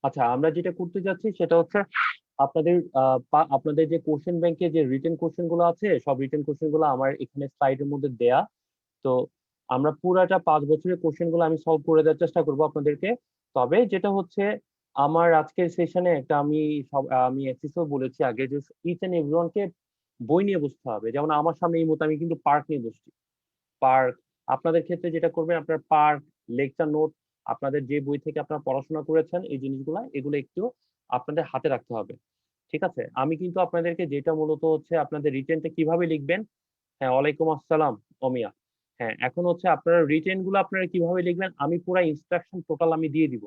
আচ্ছা, আমরা যেটা করতে যাচ্ছি সেটা হচ্ছে আপনাদের আপনাদের যে কোশ্চেন ব্যাংকে যে রিটেন কোশ্চেন গুলো আছে, সব রিটেন কোশ্চেন গুলো আমার এখানে স্লাইডের মধ্যে দেয়া। তো আমরা পুরাটা 5 বছরের কোশ্চেন গুলো আমি সলভ করে দেওয়ার চেষ্টা করবো আপনাদেরকে। তবে যেটা হচ্ছে, আমার আজকের সেশনে একটা আমি এক্সিসও বলেছি আগে যে ইচ এন্ড এভরিওয়ানকে বই নিয়ে বসতে হবে। যেমন আমার সামনে এই মুহূর্তে আমি কিন্তু পার্ক নিয়ে বসছি। পার্ক, আপনাদের ক্ষেত্রে যেটা করবেন, আপনার পার্ক, লেকচার নোট, আপনাদের যে বই থেকে আপনারা পড়াশোনা করেছেন এই জিনিসগুলো, এগুলো একটু আপনাদের হাতে রাখতে হবে। ঠিক আছে, আমি কিন্তু আপনাদেরকে যেটা মূলত হচ্ছে আপনাদের রিটেনটা কিভাবে লিখবেন। হ্যাঁ, ওয়ালাইকুম আসসালাম অমিয়া। হ্যাঁ, এখন হচ্ছে আপনারা রিটেন গুলো আপনারা কিভাবে লিখবেন আমি পুরো ইনস্ট্রাকশন টোটাল আমি দিয়ে দিব।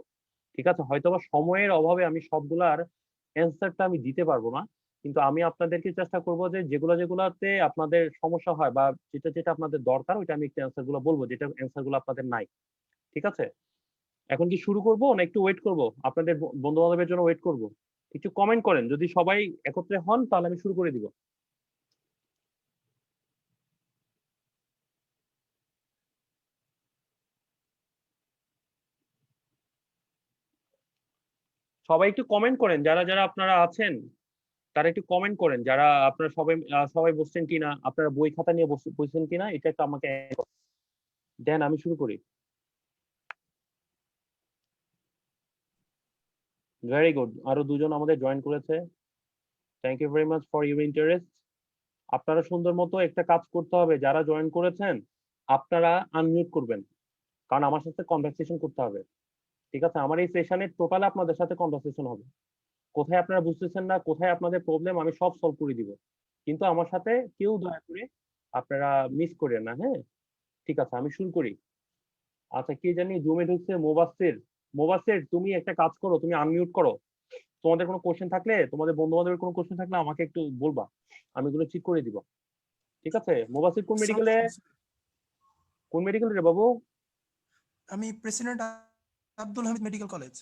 ঠিক আছে, হয়তোবা সময়ের অভাবে আমি সবগুলার অ্যান্সারটা আমি দিতে পারবো না, কিন্তু আমি আপনাদেরকে চেষ্টা করব যে যেগুলো যেগুলাতে আপনাদের সমস্যা হয় বা যেটা যেটা আপনাদের দরকার ওইটা আমি একটু অ্যান্সার গুলো বলবো, যেটা অ্যান্সার গুলো আপনাদের নাই। ঠিক আছে, এখন কি শুরু করব না একটু ওয়েট করব? আপনাদের বন্ধু বান্ধবের জন্য ওয়েট করব? একটু কমেন্ট করেন, যদি সবাই একত্রে হন তাহলে আমি শুরু করে দিব। সবাই একটু কমেন্ট করেন, যারা যারা আপনারা আছেন তারা একটু কমেন্ট করেন, যারা আপনারা সবাই সবাই বসছেন কিনা, আপনারা বই খাতা নিয়ে বসছেন কিনা, এটা একটু আমাকে দেন, আমি শুরু করি। ভেরি গুড, আরো দুজন আমাদের জয়েন করেছে। Thank you very much for your interest. আপনারা সুন্দর মতো একটা কাজ করতে হবে, যারা জয়েন করেছেন আপনারা আনমিউট করবেন, কারণ আমার সাথে কনভারসেশন করতে হবে। ঠিক আছে, আমার এই সেশনে টোটাল আপনাদের সাথে কনভারসেশন হবে। কোথায় আপনারা বুঝতেছেন না, কোথায় আপনাদের প্রবলেম, আমি সব সলভ করে দিব, কিন্তু আমার সাথে কেউ দয়া করে আপনারা মিস করেন না, হ্যাঁ? ঠিক আছে, আমি শুরু করি। আচ্ছা, কে জানি জুমে ঢুকছে, মোবাসির। মোবাসির, তুমি একটা কাজ করো, তুমি আনমিউট করো। তোমাদের কোনো কোশ্চেন থাকলে, তোমাদের বন্ধু বান্ধবের কোনো কোশ্চেন থাকলে আমাকে একটু বলবা, আমি এগুলো ঠিক করে দিব। ঠিক আছে, মোবাসির কোন আসসালামু মেডিকেলে? আলাইকুম স্যার। কোন মেডিকেল রে বাবু? আমি president Abdul Hamid medical college.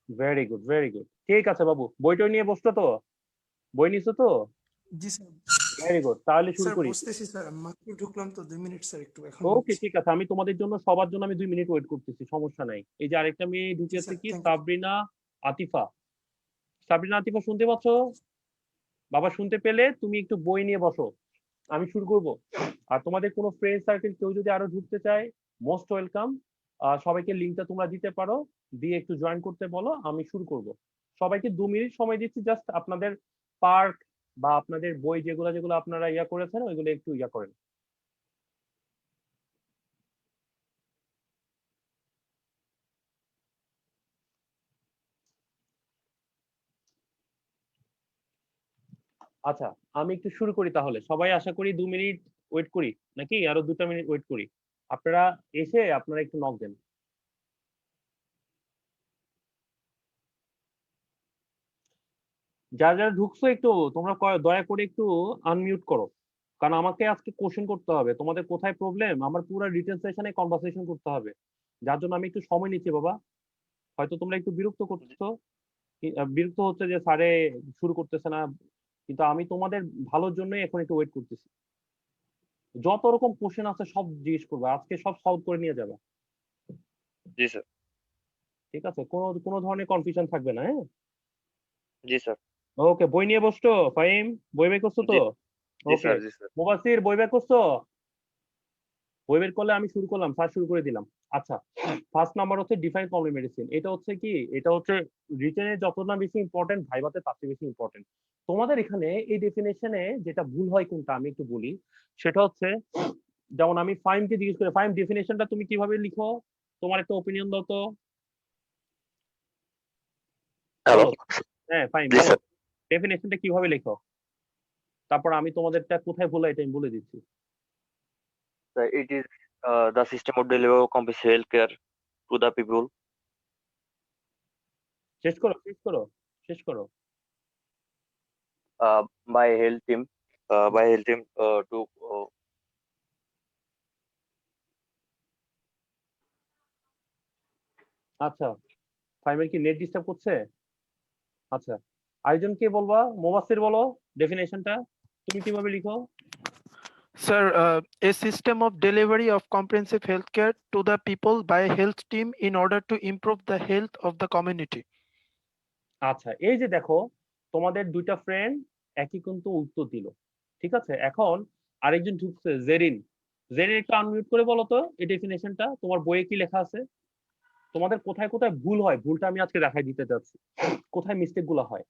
Very good, very good. ঠিক আছে বাবু, বইটা নিয়ে বসতো তো? বই নিছো তো? জি স্যার। ভেরি গুড, তাহলে শুরু স্যার করি। বসতেছি স্যার, মাত্র ঢুকলাম তো 2 মিনিট স্যার, একটু এখন ওকে, হচ্ছে। ঠিক আছে, আমি তোমাদের জন্য সবার জন্য আমি 2 মিনিট ওয়েট করতেছি, সমস্যা নাই। এই যে আরেকটা মেয়ে জি ঢুকেছে, স্যার, কি থ্যাংক ইউ। সাবরিনা আতিফা। সাবরিনা আতিফা, শুনতে পাচ্ছ? বাবা, শুনতে পেলে তুমি একটু বই নিয়ে বসো, আমি শুরু করব। আর তোমাদের কোনো ফ্রেন্ড সার্কেল কেউ যদি আরো ঢুকতে চায়, মোস্ট ওয়েলকাম। সবাইকে লিঙ্কটা তোমরা দিতে পারো, দিয়ে একটু জয়েন করতে বলো, আমি শুরু করব। সবাইকে 2 মিনিট সময় দিচ্ছি, জাস্ট আপনাদের পার্ক বা আপনাদের বই যেগুলো যেগুলো আপনারা ইয়া করেছেন ওইগুলো একটু ইয়া করেন। আচ্ছা, আমি একটু শুরু করি তাহলে। সবাই আশা করি 2 মিনিট ওয়েট করি, নাকি আরো 2টা মিনিট ওয়েট করি? আপনারা এসে আপনারা একটু নক দেন। যারা যারা ঢুকছো একটু তোমরা দয়া করে একটু আনমিউট করো, কারণ আমাকে আজকে কোশ্চেন করতে হবে তোমাদের কোথায় প্রবলেম, আমার পুরো রিটেন সেশনে কনভারসেশন করতে হবে। যার জন্য আমি একটু সময় নিচ্ছি বাবা। হয়তো তোমরা একটু বিরক্ত করছো, বিরক্ত হচ্ছে যে স্যারে শুরু করতেছে না, কিন্তু আমি তোমাদের ভালোর জন্যই এখন একটু ওয়েট করতেছি। যত রকম কোশ্চেন আছে সব জিজ্ঞেস করবে, আজকে সব সলভ করে নিয়ে যাবে। জি স্যার। ঠিক আছে, কোনো কোনো ধরনের কনফিউশন থাকবে না, হ্যাঁ? জি স্যার। ওকে, বই নিয়ে বসছো ফাহিম? বই বের করছো তো? জি জি ওকে, স্যার। জি স্যার। মুবাসির বই বের করছো? বই বের করলে আমি শুরু করলাম, স্যার শুরু করে দিলাম। আচ্ছা, ফার্স্ট নাম্বার হচ্ছে ডিফাইন কমপ্লিমেন্ট মেডিসিন। এটা হচ্ছে কি, এটা হচ্ছে রিটেনে যতটা বেশি ইম্পর্টেন্ট, ভাইভাতে তার চেয়ে বেশি ইম্পর্টেন্ট। তোমাদের এখানে এই ডেফিনেশনে যেটা ভুল হয় কোনটা আমি একটু বলি। সেটা হচ্ছে, যেমন আমি ফাইমকে জিজ্ঞেস করি, ফাইম ডেফিনেশনটা তুমি কিভাবে লিখো? তোমার একটা ওপিনিয়ন দাও তো, হ্যালো। বলো। হ্যাঁ ফাইম, জি বলো স্যার। ডেফিনেশনটা কিভাবে লেখো। তারপর আমি তোমাদেরটা কোথায় ভুল হয় এটা আমি বলে দিচ্ছি। It is the system of delivery of comprehensive healthcare to the people শেষ করো, শেষ করো, শেষ করো। by health team to আচ্ছা, ফাইমের কি নেট ডিস্টার্ব করছে? আচ্ছা, আরেকজন কে বলবা? মোবাসির বলো ডেফিনেশনটা তুমি কিভাবে লিখো। Sir, a system of delivery of comprehensive healthcare to the people by a health team in order to improve the health of the community. আচ্ছা, এই যে দেখো তোমাদের দুইটা ফ্রেন্ড একই কিন্তু উত্তর দিল, ঠিক আছে। এখন আরেকজন ঢুকছে, জেরিন। জেরিন একটু আনমিউট করে বলো তো এই ডেফিনেশনটা তোমার বইয়ে কি লেখা আছে। তোমাদের কোথায় কোথায় ভুল হয়, ভুলটা আমি আজকে দেখাই দিতে যাচ্ছি, কোথায় মিস্টেক গুলো হয়।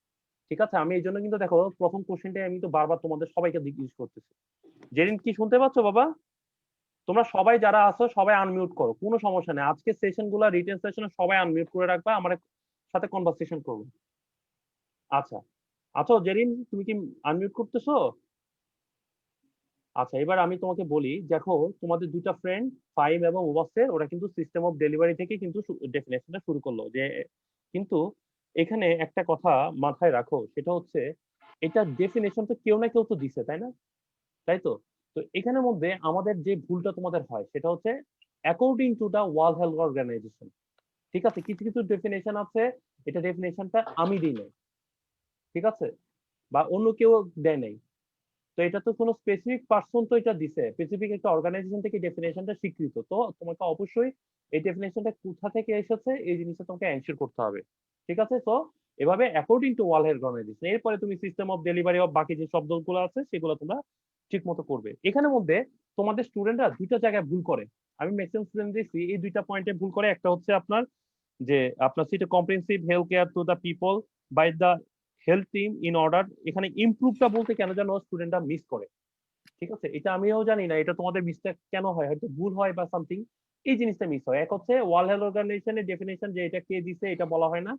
ঠিক আছে, আমি এই জন্য কিন্তু দেখো প্রথম কোশ্চেনটাই আমি তো বারবার তোমাদের সবাইকে জিজ্ঞেস করতেছি। জেরিন কি শুনতে পাচ্ছ বাবা? তোমরা সবাই যারা আছো সবাই আনমিউট করো, কোনো সমস্যা নেই। আজকে সেশন গুলা রিটেন সেশনে সবাই আনমিউট করে রাখবা, আমার সাথে কনভারসেশন করবো। আচ্ছা আচ্ছা জেরিন, তুমি কি আনমিউট করতেছো? আচ্ছা, এবার আমি তোমাকে বলি, দেখো তোমাদের দুইটা ফ্রেন্ড ফাইম এবং ওয়াসের, ওরা কিন্তু সিস্টেম অফ ডেলিভারি থেকে কিন্তু ডেফিনেশনটা শুরু করলো যে, কিন্তু এখানে একটা কথা মাথায় রাখো, সেটা হচ্ছে এটা ডেফিনেশন তো কেউ না কেউ তো দিছে, তাই না? তাই তো। তো এখানের মধ্যে আমাদের যে ভুলটা তোমাদের হয় সেটা হচ্ছে according to the World Health Organization. ঠিক আছে, কিছু কিছু ডেফিনেশন আছে, এটা ডেফিনেশনটা আমি দিই নাই, ঠিক আছে, বা অন্য কেউ দেয় নাই। তো এটা তো কোনো স্পেসিফিক পার্সন তো এটা দিছে, স্পেসিফিক একটা অর্গানাইজেশন থেকে ডেফিনেশনটা স্বীকৃত, তো তোমাকে অবশ্যই এই ডেফিনেশনটা কোথা থেকে এসেছে এই জিনিসটা তোমাকে এনশিওর করতে হবে। ঠিক আছে, তো এভাবে according to World Health Organization, এরপরে তুমি সিস্টেম অফ ডেলিভারি অফ বাকি যে শব্দগুলো আছে সেগুলো তোমরা ঠিক মতো করবে। এখানের মধ্যে তোমাদের স্টুডেন্টরা দুইটা জায়গায় ভুল করে, আমি ম্যাক্সিমাম স্টুডেন্ট দেখছি এই দুইটা পয়েন্টে ভুল করে। একটা হচ্ছে আপনার যে আপনার city comprehensive health care to the people by the health team in order, এখানে ইমপ্রুভটা বলতে কেন যেন স্টুডেন্টরা মিস করে। ঠিক আছে, এটা আমিও জানি না এটা তোমাদের মিসটেক কেন হয়, হয়তো ভুল হয় বা সামথিং, এই জিনিসটা মিস হয়। এক হচ্ছে ওয়ার্ল্ড হেলথ অর্গানাইজেশনের ডেফিনেশন যে এটা কে দিছে এটা বলা হয় না,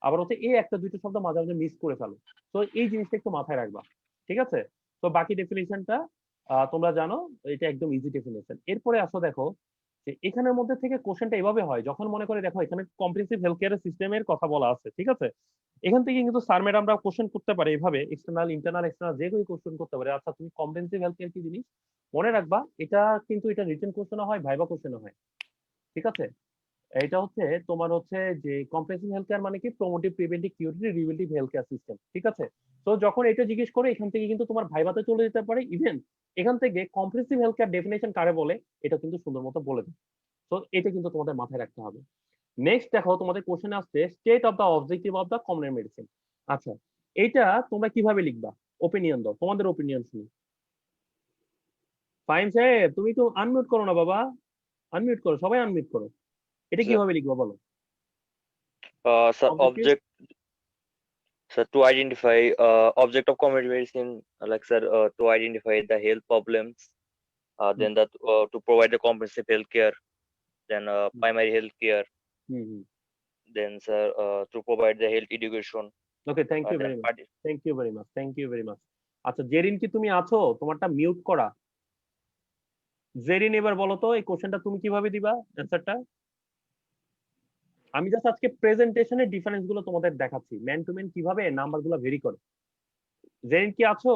আবার হচ্ছে এই একটা দুইটা শব্দ মাঝে মাঝে মিস করে ফেলো। তো এই জিনিসটা একটু মাথায় রাখবা, ঠিক আছে। তো বাকি ডেফিনেশনটা তোমরা জানো, এটা একদম ইজি ডেফিনেশন। এরপরে আসো দেখো যে এখানের মধ্যে থেকে কোশ্চেনটা এভাবে হয়, যখন মনে করে দেখো এখানে কম্প্রিহেনসিভ হেলথ কেয়ার সিস্টেমের কথা বলা আছে, ঠিক আছে, এখান থেকে কিন্তু স্যার ম্যাডামরা কোশ্চেন করতে পারে এভাবে, এক্সটার্নাল ইন্টারনাল এক্সটার্নাল যে কোনো কোশ্চেন করতে পারে। আচ্ছা তুমি কম্প্রিহেনসিভ হেলথ কেয়ার কি জিনিস মনে রাখবা, এটা কিন্তু এটা রিটেন কোশ্চেনও হয়, ভাইবা কোশ্চেনও হয়, ঠিক আছে। এটা হচ্ছে তোমার হচ্ছে যে কম্প্রিহেনসিভ হেলথ কেয়ার মানে কি, promotive preventive curative preventive health care system, ঠিক আছে। তো যখন এটা জিজ্ঞেস করে এখান থেকে কিন্তু তোমার ভাইভাতে চলে যেতে পারে, ইভেন এখান থেকে কম্প্রিহেনসিভ হেলথ কেয়ার ডেফিনেশন কারে বলে এটা কিন্তু সুন্দর মতো বলে দেয়। তো এটা কিন্তু তোমাদের মাথায় রাখতে হবে। নেক্সট দেখো তোমাদের কোশ্চেন আসছে state of the objective of the common medicine. আচ্ছা, এইটা তোমরা কিভাবে লিখবা, ওপিনিয়ন দাও, তোমাদের ওপিনিয়ন শুনি। ফাইন সাহেব তুমি একটু আনমিউট করো না বাবা, আনমিউট করো, সবাই আনমিউট করো। এটা Sir, কিভাবে লিখবা বলো। sir, objective. sir, to identify object of community medicine, like sir, to identify the health problems, then that to provide the comprehensive health care, then primary health care, hmm hmm. then sir, to provide the health education, okay, thank you then very much, thank you very much, thank you very much. আচ্ছা জেরিন কি তুমি আছো, তোমারটা mute করা। জেরিন এবার বলো তো এই কোশ্চেনটা তুমি কিভাবে দিবা অ্যান্সারটা। আমি জাস্ট আজকে প্রেজেন্টেশনের ডিফারেন্স গুলো তোমাদের দেখাচ্ছি, ম্যান টু ম্যান কিভাবে নাম্বার গুলো ভেরি করে। জেরিন কি আছো?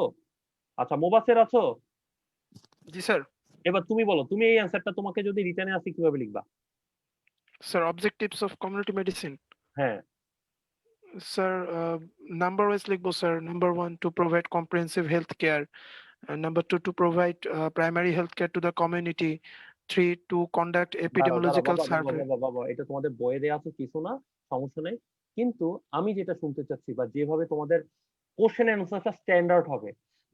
আচ্ছা মোবাসের আছো? জি স্যার। এবার তুমি বলো, তুমি এই অ্যান্সারটা তোমাকে যদি রিটার্নে আসে কিভাবে লিখবা। Sir objectives of community medicine. হ্যাঁ। স্যার নাম্বার ওয়াইজ লিখবো sir. Number 1 to provide comprehensive health care, and number 2 to provide primary health care to the community, 3 to conduct দাঁড়াও দাঁড়াও epidemiological বাবা বাবা survey. বাবা বাবা, এটা তোমাদের বইয়ে দেওয়া আছে কিছু না, সমস্যা নেই। কিন্তু আমি যেটা শুনতে চাচ্ছি বা যেভাবে তোমাদের কোশ্চেন অ্যান্সারটা স্ট্যান্ডার্ড হবে,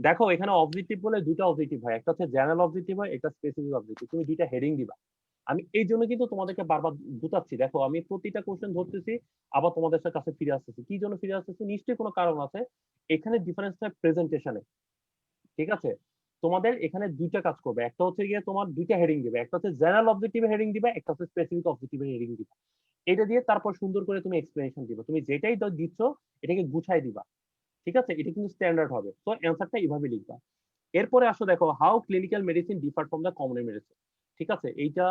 দেখো এখানে অবজেক্টিভ বলে দুটো অবজেক্টিভ হয়, একটা হচ্ছে জেনারেল অবজেক্টিভ হয়, একটা স্পেসিফিক অবজেক্টিভ, তুমি দুইটা হেডিং দিবা। আমি এই জন্য কিন্তু তোমাদেরকে বারবার বুঝাচ্ছি, দেখো আমি প্রতিটা কোশ্চেন ধরতেছি আবার তোমাদের কাছে ফিরে আসতেছি, কি জন্য ফিরে আসতেছি, নিশ্চয়ই কোনো কারণ আছে। এখানে ডিফারেন্সটা প্রেজেন্টেশনে, ঠিক আছে। তোমাদের এখানে দুইটা কাজ করবে, একটা হচ্ছে গিয়ে তোমার দুইটা হেডিং দিবে, একটা হচ্ছে জেনারেল অবজেক্টিভ হেডিং দিবে, একটা হচ্ছে স্পেসিফিক অবজেক্টিভ হেডিং দিবে। এটা দিয়ে তারপর সুন্দর করে তুমি এক্সপ্লেনেশন দিবে, তুমি যেটাই দিচ্ছ এটাকে গুছাই দিবা, ঠিক আছে, এটা কিন্তু স্ট্যান্ডার্ড হবে। তো অ্যান্সারটা এইভাবে লিখবা। এরপরে আসো দেখো how clinical medicine differ from the common medicine. ঠিক আছে, এইটা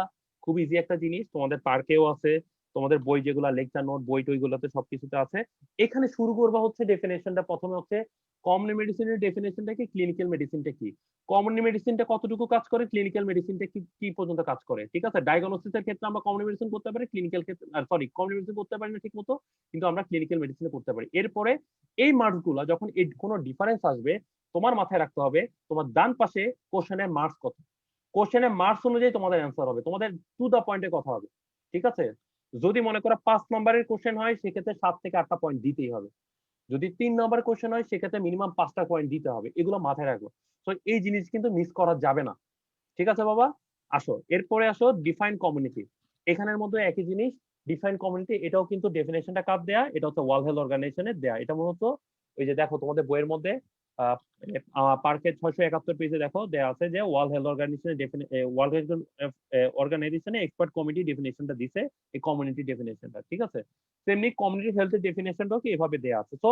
খুব ইজি একটা জিনিস, তোমাদের পার্কেও আছে, তোমাদের বই যেগুলো লেকচার নোট বই টইগুলোতে সবকিছুতে আছে। এখানে শুরু করবা হচ্ছে ডেফিনেশনটা, প্রথমে হচ্ছে কমন মেডিসিনের ডেফিনেশনটা কি, ক্লিনিক্যাল মেডিসিনটা কি, কমন মেডিসিনটা কতটুকু কাজ করে, ক্লিনিক্যাল মেডিসিনটা কি কি পর্যন্ত কাজ করে। ঠিক আছে, ডায়াগনোসিসের ক্ষেত্রে আমরা কমন মেডিসিন করতে পারি, ক্লিনিক্যাল ক্ষেত্রে সরি কমন মেডিসিন করতে পারি না ঠিক মতো, কিন্তু আমরা ক্লিনিক্যাল মেডিসিনে করতে পারি। এরপরে এই মার্কসগুলো যখন কোনো ডিফারেন্স আসবে, তোমার মাথায় রাখতে হবে তোমার ডান পাশে কোশ্চেনের মার্কস কত, কোশ্চেনের মার্কস অনুযায়ী তোমাদের অ্যান্সার হবে, তোমাদের টু দা পয়েন্টে কথা হবে, ঠিক আছে। যদি মনে করো 5 নম্বরের কোশ্চেন হয় সেক্ষেত্রে 7 থেকে 8টা পয়েন্ট দিতেই হবে। যদি 3 নম্বর কোশ্চেন হয় সেক্ষেত্রে মিনিমাম 5টা পয়েন্ট দিতে হবে। এগুলো মাথায় রাখবো। তো এই জিনিস কিন্তু মিস করা যাবে না। ঠিক আছে বাবা? আসো এরপরে আসো ডিফাইন কমিউনিটি। এখানের মধ্যে একই জিনিস, ডিফাইন কমিউনিটি এটাও কিন্তু ডেফিনেশনটা কার দেয়া, এটা হচ্ছে ওয়ার্ল্ড হেলথ অর্গানাইজেশনের দেয়া। এটা মূলত ওই যে দেখো তোমাদের বইয়ের মধ্যে পার্কের 671 পেজে দেখো দেয়া আছে যে ওয়ার্ল্ড হেলথ অর্গানাইজেশনের ওয়ার্ল্ড হেলথ অর্গানাইজেশনের এক্সপার্ট কমিটি ডেফিনেশনটা দিছে, এই কমিউনিটি ডেফিনেশনটা। ঠিক আছে? তেমনি কমিউনিটি হেলথের ডেফিনেশনটাও কি এভাবে দেয়া আছে। তো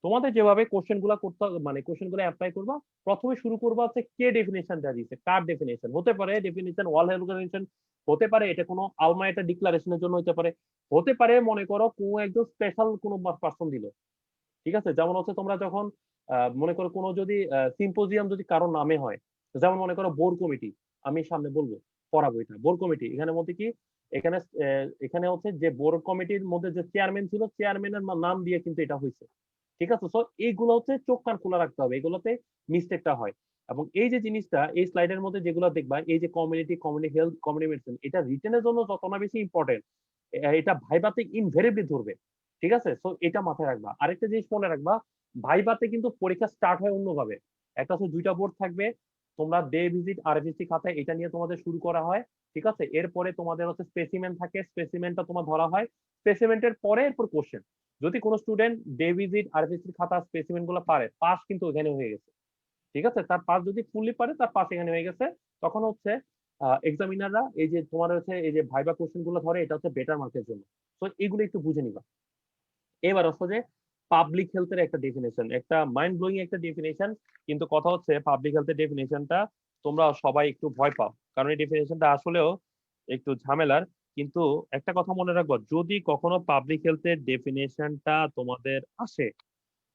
তোমাদের যেভাবে কোশ্চেন গুলা করতে মানে কোশ্চেন গুলো অ্যাপ্লাই করবা, প্রথমে শুরু করবা হচ্ছে কে ডেফিনেশনটা দিছে, কার ডেফিনেশন হতে পারে, ডেফিনেশন ওয়ার্ল্ড হেলথ অর্গানাইজেশন হতে পারে, এটা কোনো আলমা একটা ডিক্লারেশনের জন্য হতে পারে, হতে পারে মনে করো কোনো একজন স্পেশাল কোনো পার্সন দিল। ঠিক আছে? যেমন হচ্ছে তোমরা যখন মনে করো কোনো যদি সিম্পোজিয়াম যদি কারোর নামে হয়, যেমন মনে করো বোর কমিটি, আমি সামনে বলবো পড়াবো এটা বোর কমিটি, এখানে মধ্যে কি এখানে এখানে হচ্ছে যে বোর কমিটির মধ্যে যে চেয়ারম্যান ছিল চেয়ারম্যানের নাম দিয়ে কিন্তু এটা হয়েছে। ঠিক আছে? সো এইগুলো হচ্ছে চোখ কান খোলা রাখতে হবে, এগুলোতে মিস্টেকটা হয়। এবং এই যে জিনিসটা এই স্লাইডের মধ্যে যেগুলো দেখবা, এই যে community, community health, community medicine, এটা রিটেনের জন্য যত না বেশি ইম্পর্টেন্ট, এটা ভাইভাতে ইনভেরিবলি ধরবে। ঠিক আছে? সো এটা মাথায় রাখবা। আরেকটা জিনিস মনে রাখবা, ভাইভাতে কিন্তু পরীক্ষা স্টার্ট হয় অন্যভাবে। একটা হচ্ছে 2টা বোর্ড থাকবে, তোমরা ডে ভিজিট আর ভিসি খাতায় এটা নিয়ে তোমাদের শুরু করা হয়। ঠিক আছে? এরপরে তোমাদের হচ্ছে স্পেসিমেন থাকে, স্পেসিমেনটা তোমার ধরা হয়, স্পেসিমেন্টের পরে এরপর কোশ্চেন। যদি কোনো স্টুডেন্ট ডে ভিজিট আর ভিসি খাতা স্পেসিমেন গুলো পারে, পাস কিন্তু ওখানে হয়ে গেছে। ঠিক আছে? তার পাস যদি ফুললি পারে তার পাস এখানে হয়ে গেছে। তখন হচ্ছে এক্সামিনাররা এই যে তোমার হচ্ছে এই যে ভাইবা কোশ্চেন গুলো ধরে, এটা হচ্ছে বেটার মার্কের জন্য। তো এগুলো একটু বুঝে নিবা। এবার হচ্ছে যে পাবলিক হেলথের একটা ডেফিনেশন, একটা মাইন্ড ব্লোয়িং একটা ডেফিনেশন। কিন্তু কথা হচ্ছে পাবলিক হেলথের ডেফিনেশনটা তোমরা সবাই একটু ভয় পাও, কারণ এই ডেফিনেশনটা আসলেও একটু ঝামেলার। কিন্তু একটা কথা মনে রাখবো, যদি কখনো পাবলিক হেলথের ডেফিনেশনটা তোমাদের আসে,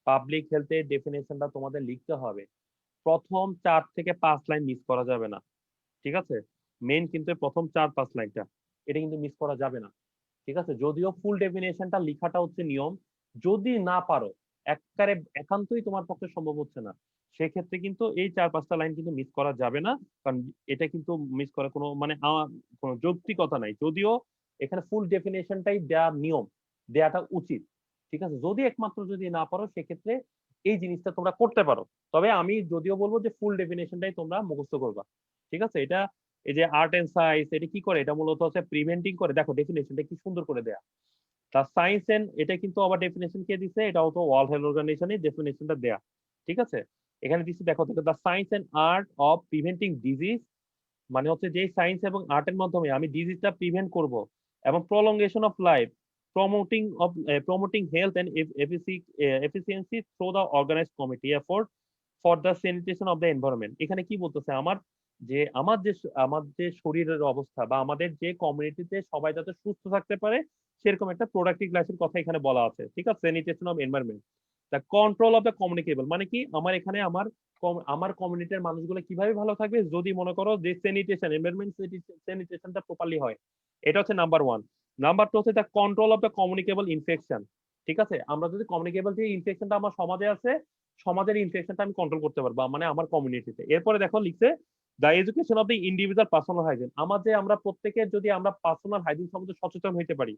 পাবলিক হেলথের ডেফিনেশনটা তোমাদের লিখতে হবে, প্রথম 4 থেকে 5 লাইন মিস করা যাবে না। ঠিক আছে? মেইন কিন্তু এই প্রথম 4-5 লাইনটা, এটা কিন্তু মিস করা যাবে না। ঠিক আছে? যদিও ফুল ডেফিনেশনটা লেখাটা হচ্ছে নিয়ম, যদি না পারো, একবারে একান্তই তোমার পক্ষে সম্ভব হচ্ছে না, সেক্ষেত্রে কিন্তু এই 4-5টা লাইন কিন্তু মিস করা যাবে না। কারণ এটা কিন্তু মিস করার কোনো মানে কোনো যৌক্তিকতা নাই। যদিও এখানে ফুল ডেফিনেশনটাই দেয়া নিয়ম, দেয়াটা উচিত। ঠিক আছে? যদি একমাত্র যদি না পারো সেক্ষেত্রে এই জিনিসটা তোমরা করতে পারো। তবে আমি যদিও বলবো যে ফুল ডেফিনেশনটাই তোমরা মুখস্থ করবা। ঠিক আছে? এটা এই যে আর্ট এন্ড সায়েন্স এটা কি করে, এটা মূলত হচ্ছে প্রিভেন্টিং করে। দেখো ডেফিনেশনটা কি সুন্দর করে দেয়া। তা সায়েন্স এন্ড এটা কিন্তু আবার ডেফিনেশন কে দিছে, এটাও তো ওয়ার্ল্ড হেলথ অর্গানাইজেশনের ডেফিনেশনটা দেয়া। ঠিক আছে? এখানে দিচ্ছে দেখো, the science and art of preventing disease, মানে হচ্ছে যে সায়েন্স এবং আর্টের মাধ্যমে আমি ডিজিজটা প্রিভেন্ট করব, এবং prolongation of life, promoting health and efficiency through the organised committee effort for the sanitation of the environment. এখানে কি বলতেছে, আমার যে শরীরের অবস্থা বা আমাদের যে কমিউনিটিতে সবাই যাতে সুস্থ থাকতে পারে সেরকম একটা প্রোডাক্টিভ লাইফের কথা এখানে বলা আছে। ঠিক আছে? Sanitation of environment, the control of the communicable, মানে কি আমার এখানে আমার কমিউনিটির মানুষগুলো কিভাবে ভালো থাকবে যদি মনে করো যে স্যানিটেশন এনভায়রনমেন্ট স্যানিটেশনটা প্রপারলি হয়। এটা হচ্ছে নাম্বার 1। নাম্বার 2 হচ্ছে the control of the communicable infection. ঠিক আছে? আমরা যদি কমিউনিকেবল যে ইনফেকশনটা আমার সমাজে আছে, সমাজের ইনফেকশনটা আমি কন্ট্রোল করতে পারবো মানে আমার কমিউনিটিতে। এরপরে দেখো লিখছে the education of the individual personal hygiene, আমরা প্রত্যেকের যদি আমরা পার্সোনাল হাইজিন সম্বন্ধে সচেতন হইতে পারি।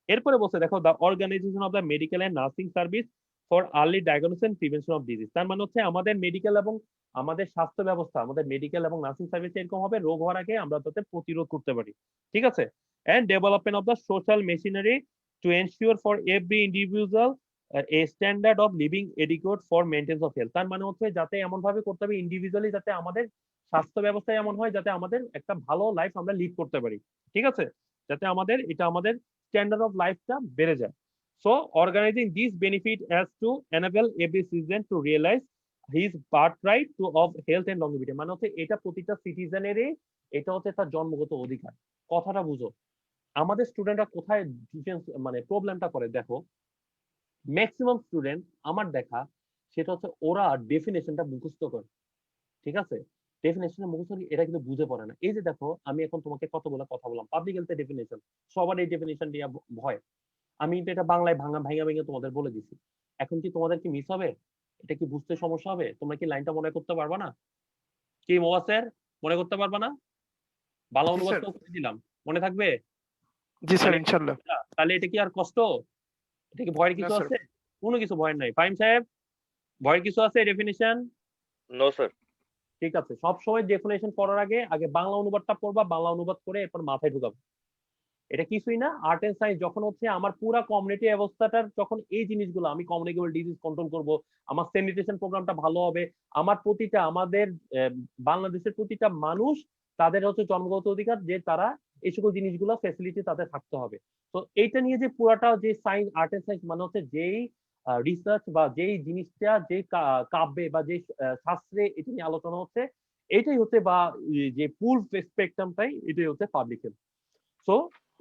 এরপরে বলছে দেখো the organisation of the medical and nursing service for early diagnosis and prevention of disease. তার মানে হচ্ছে আমাদের মেডিকেল এবং আমাদের স্বাস্থ্য ব্যবস্থা, আমাদের মেডিকেল এবং নার্সিং সার্ভিস এরকম হবে রোগ হওয়ার আগে আমরা তাতে প্রতিরোধ করতে পারি। ঠিক আছে? And development of the social machinery to ensure for every individual a standard of living adequate for maintenance of health. তার মানে হচ্ছে যাতে এমন ভাবে করতে হবে ইন্ডিভিজুয়ালি, যাতে আমাদের স্বাস্থ্য ব্যবস্থা এমন হয় যাতে আমাদের একটা ভালো লাইফ আমরা লিড করতে পারি। ঠিক আছে? যাতে আমাদের স্ট্যান্ডার্ড অফ লাইফটা বেড়ে যায়। So organizing this benefit as to enable every citizen to realize his birth right to of health and longevity, মানে হচ্ছে এটা প্রতিটা সিটিজেনেরই, এটা হচ্ছে তার জন্মগত অধিকার। কথাটা বুঝো। আমাদের স্টুডেন্টরা কোথায় মানে প্রবলেমটা করে দেখো, ম্যাক্সিমাম স্টুডেন্ট আমার দেখা সেটা হচ্ছে ওরা ডেফিনেশনটা মুখস্থ করে। ঠিক আছে? ডেফিনেশনের মুখস্থ এটা কিন্তু বুঝে পড়ে না। এই যে দেখো আমি এখন তোমাকে কতগুলো কথা বললাম পাবলিক হেলথের ডেফিনেশন, সবার এই ডেফিনেশন দিয়ে ভয়। আমি তো এটা বাংলায় ভাঙা ভেঙে তোমাদের বলে দিছি। এখন কি তোমাদের কি মিস হবে? এটা কি বুঝতে সমস্যা হবে? তোমরা কি লাইনটা মনে করতে পারবা না? কি মোয়াসের, মনে করতে পারবা না? ভালো জি অনুবাদ স্যার, তো করে দিলাম, মনে থাকবে? জি স্যার, মানে ইনশাল্লাহ। তাহলে এটা কি আর কষ্ট? এটা কি ভয়ের না, কিছু স্যার। আছে? কোনো কিছু ভয়ের নাই। ফাহিম সাহেব, ভয়ের কিছু আছে ডেফিনিশন? No, sir. ঠিক আছে, সবসময় ডেফিনেশন পড়ার আগে আগে বাংলা অনুবাদটা পড়বা, বাংলা অনুবাদ করে এরপর মাথায় ঢুকাবো। এটা কিছুই না, আর্ট এন্ড সায়েন্স যখন হচ্ছে আমার পুরা কমিউনিটি অবস্থাটার যখন এই জিনিসগুলো আমি কমিউনিকেবল ডিজিজ কন্ট্রোল করব, আমার স্যানিটেশন প্রোগ্রামটা ভালো হবে, আমার প্রতিটা আমাদের বাংলাদেশের প্রতিটা মানুষ তাদের হচ্ছে জন্মগত অধিকার যে তারা এই সকল জিনিসগুলো ফ্যাসিলিটি তাদের থাকতে হবে। তো এইটা নিয়ে যে পুরাটা যে সায়েন্স আর্ট এন্ড সায়েন্স মানে হচ্ছে যেই রিসার্চ বা যেই জিনিসটা যে কাব্যে বা যে শাস্ত্রে এটা নিয়ে আলোচনা হচ্ছে, এটাই হচ্ছে বা যে ফুল স্পেকট্রামটাই এটাই হচ্ছে public health. So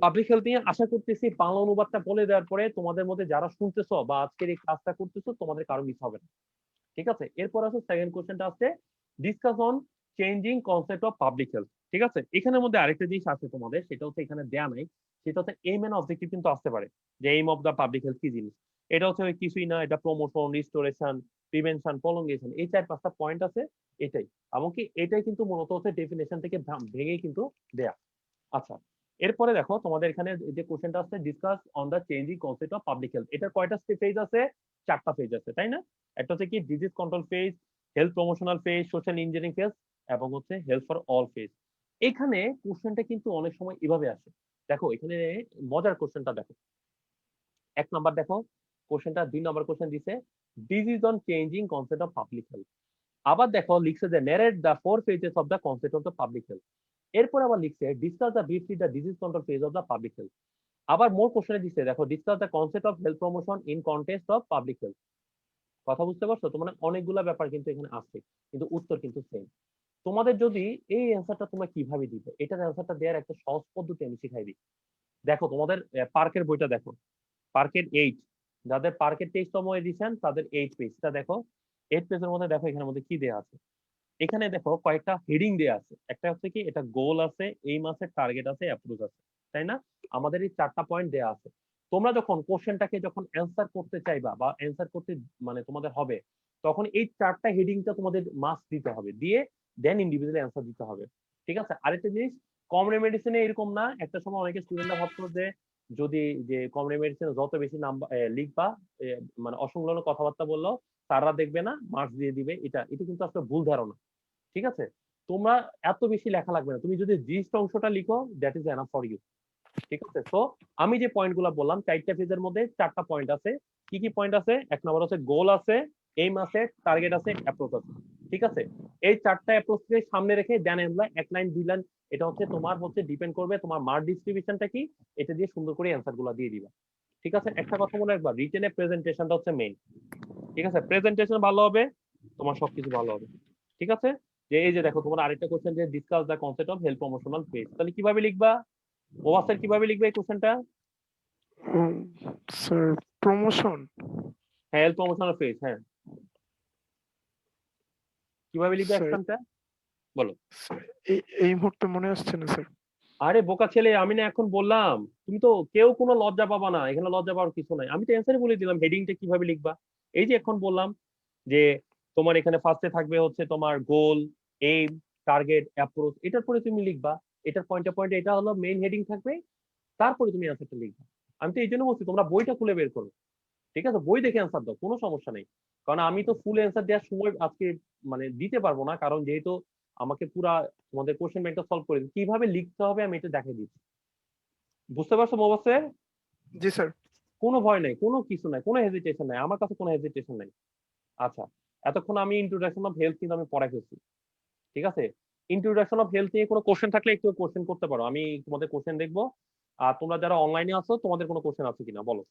public health নিয়ে আশা করতেছি বাংলা অনুবাদটা বলে দেওয়ার পরে তোমাদের মধ্যে যারা শুনতেছো বা আজকের এই ক্লাসটা করতেছো তোমাদের কারো মিস হবে না। ঠিক আছে, এরপর আছে সেকেন্ড কোশ্চেনটা আছে discuss on changing concept of public health. ঠিক আছে, এখানের মধ্যে আরেকটা জিনিস আছে তোমাদের, সেটা হচ্ছে এখানে দেয়া নাই, সেটা হচ্ছে এইম এন্ড অবজেক্টিভ কিন্তু আসতে পারে, যে aim of the public health কি জিনিস। এটা হচ্ছে ওই কিছুই না, এটা প্রমোশন, রিস্টোরেশন, প্রিভেনশন, প্রলঙ্গেশন, এই 4-5টা পয়েন্ট আছে এটাই। এমনকি এটাই কিন্তু মূলত হচ্ছে ডেফিনেশন থেকে ভেঙে কিন্তু দেয়া। আচ্ছা, এরপরে দেখো তোমাদের এখানে যে কোশ্চেনটা আছে discuss on the changing concept of public health. এটার কয়টা ফেজ আছে? 4টা ফেজ আছে, তাই না? একটা হচ্ছে কি disease control phase, health promotional phase, social engineering phase এবং হচ্ছে হেলথ ফর অল ফেজ। এখানে কোশ্চেনটা কিন্তু অনেক সময় এভাবে আসে। দেখো এখানে মজার কোশ্চেনটা দেখো, 1 নাম্বার দেখো কোশ্চেনটা, 2 নাম্বার কোশ্চেন দিছে disease on changing concept of public health. আবার দেখো লিখছে যে narrate the 4 phases of the concept of the public health. এরপর আবার লিখছে discuss the briefly the disease control phase of the public health. আবার মোর কোশ্চেনে দিচ্ছে দেখো discuss the concept of health promotion in context of public health. কথা বুঝতে পারছো? তো মানে অনেকগুলা ব্যাপার কিন্তু এখানে আছে, কিন্তু উত্তর কিন্তু সেম। তোমাদের যদি এই অ্যান্সারটা তোমরা কিভাবে দিবে, এটার অ্যান্সারটা দেওয়ার একটা সহজ পদ্ধতি আমি শিখাই দিই। দেখো তোমাদের পার্কের বইটা দেখো, পার্কের 8, যাদের পার্কের 23তম এডিশন তাদের 8 পেজটা দেখো। 8 পেজের মধ্যে দেখো এখানের মধ্যে কি দেওয়া আছে। এখানে দেখো কয়েকটা হেডিং দেওয়া আছে, একটা হচ্ছে কি এটা গোল আছে, এইম আছে, টার্গেট আছে, অ্যাপ্রোচ আছে, তাই না? আমাদের এই 4টা পয়েন্ট দেওয়া আছে। তোমরা যখন কোশ্চেনটাকে যখন অ্যান্সার করতে চাইবা বা অ্যান্সার করতে মানে তোমাদের হবে, তখন এই 4টা হেডিংটা তোমাদের মাস্ট দিতে হবে, দিয়ে দেন ইন্ডিভিজুয়ালি অ্যান্সার দিতে হবে। ঠিক আছে, আরেকটা জিনিস, কমন মেডিসিনে এরকম না, একটা সময় অনেকে স্টুডেন্টরা ভাবতো যে যদি যে কমন মেডিসিনে যত বেশি নাম্বার লিখবা, মানে অসংলগ্ন কথাবার্তা বললো তারা দেখবে না, মার্কস দিয়ে দিবে, এটা এটা কিন্তু আসলে ভুল ধারণা। ঠিক আছে, তোমরা এত বেশি লেখা লাগবে না, তুমি যদি জিস্ট অংশটা লিখো that is enough for you. ঠিক আছে, তো আমি যে পয়েন্ট গুলা বললাম 4টা পেজের মধ্যে 4টা পয়েন্ট আছে। কি কি পয়েন্ট আছে? 1 নম্বর হচ্ছে গোল আছে, এইম আছে, টার্গেট আছে, অ্যাপ্রোচ আছে। ঠিক আছে, এই 4টা অ্যাপ্রোচকে সামনে রেখে দেন এমলা 1 লাইন 2 লাইন, এটা হচ্ছে তোমার হচ্ছে ডিপেন্ড করবে তোমার মার্ক ডিস্ট্রিবিউশনটা কি, এটা দিয়ে সুন্দর করে অ্যান্সার গুলা দিয়ে দিবা। ঠিক আছে, একটা কথা মনে রাখবা, রিটেনে প্রেজেন্টেশনটা হচ্ছে মেইন। ঠিক আছে, প্রেজেন্টেশন ভালো হবে, তোমার সবকিছু ভালো হবে। ঠিক আছে, যে এই যে দেখো তোমার আরেকটা কোশ্চেন যে discuss the concept of health promotional page, তাহলে কিভাবে লিখবা? ওয়াসার কিভাবে লিখবে এই কোশ্চেনটা? Sir, promotion. হ্যাঁ, হেলথ প্রমোশনাল পেজ, হ্যাঁ, কিভাবে লিখবে স্যার, অ্যাকশনটা বলো। এই মুহূর্তে মনে আসছে না স্যার। আরে বোকা ছেলে, আমি না এখন বললাম, তুমি তো কেউ কোনো লজ্জা পাবা না, এখানে লজ্জা পাওয়ার কিছু নাই, আমি তো অ্যান্সারই বলে দিলাম হেডিংটা কিভাবে লিখবা। এই যে এখন বললাম যে তোমার এখানে ফার্স্টে থাকবে হচ্ছে তোমার গোল, এইম, টার্গেট, অ্যাপ্রোচ, এটার পরে তুমি লিখবা, এটার পয়েন্টে পয়েন্টে এটা হলো মেইন হেডিং থাকবে, তারপরে তুমি অ্যান্সারটা লিখবা। আমি তো এই জন্য বলছি তোমরা বইটা খুলে বের করো। ঠিক আছে, বই দেখে অ্যান্সার দাও, কোনো সমস্যা নেই। কারণ আমি তো ফুল অ্যান্সার দেওয়ার সময় আজকে মানে দিতে পারবো না, কারণ যেহেতু আমাকে পুরা তোমাদের কোশ্চেন ব্যাংকটা সলভ করে কিভাবে লিখতে হবে আমি এটা দেখাই দিচ্ছি। বুঝতে পারছো মোবাসের? জি স্যার। কোনো ভয় নাই, কোনো কিছু নাই, কোনো হেজিটেশন নাই, আমার কাছে কোনো হেজিটেশন নাই। আচ্ছা, এতক্ষণ আমি ইন্ট্রোডাকশন অফ হেলথ কিন্তু আমি পড়াই ফেলছি। ঠিক আছে, ইন্ট্রোডাকশন অফ হেলথ নিয়ে কোনো কোশ্চেন থাকলে একটু কোশ্চেন করতে পারো, আমি তোমাদের কোশ্চেন দেখবো। আর তোমরা যারা অনলাইনে আছো তোমাদের কোনো কোশ্চেন আছে কিনা বলো,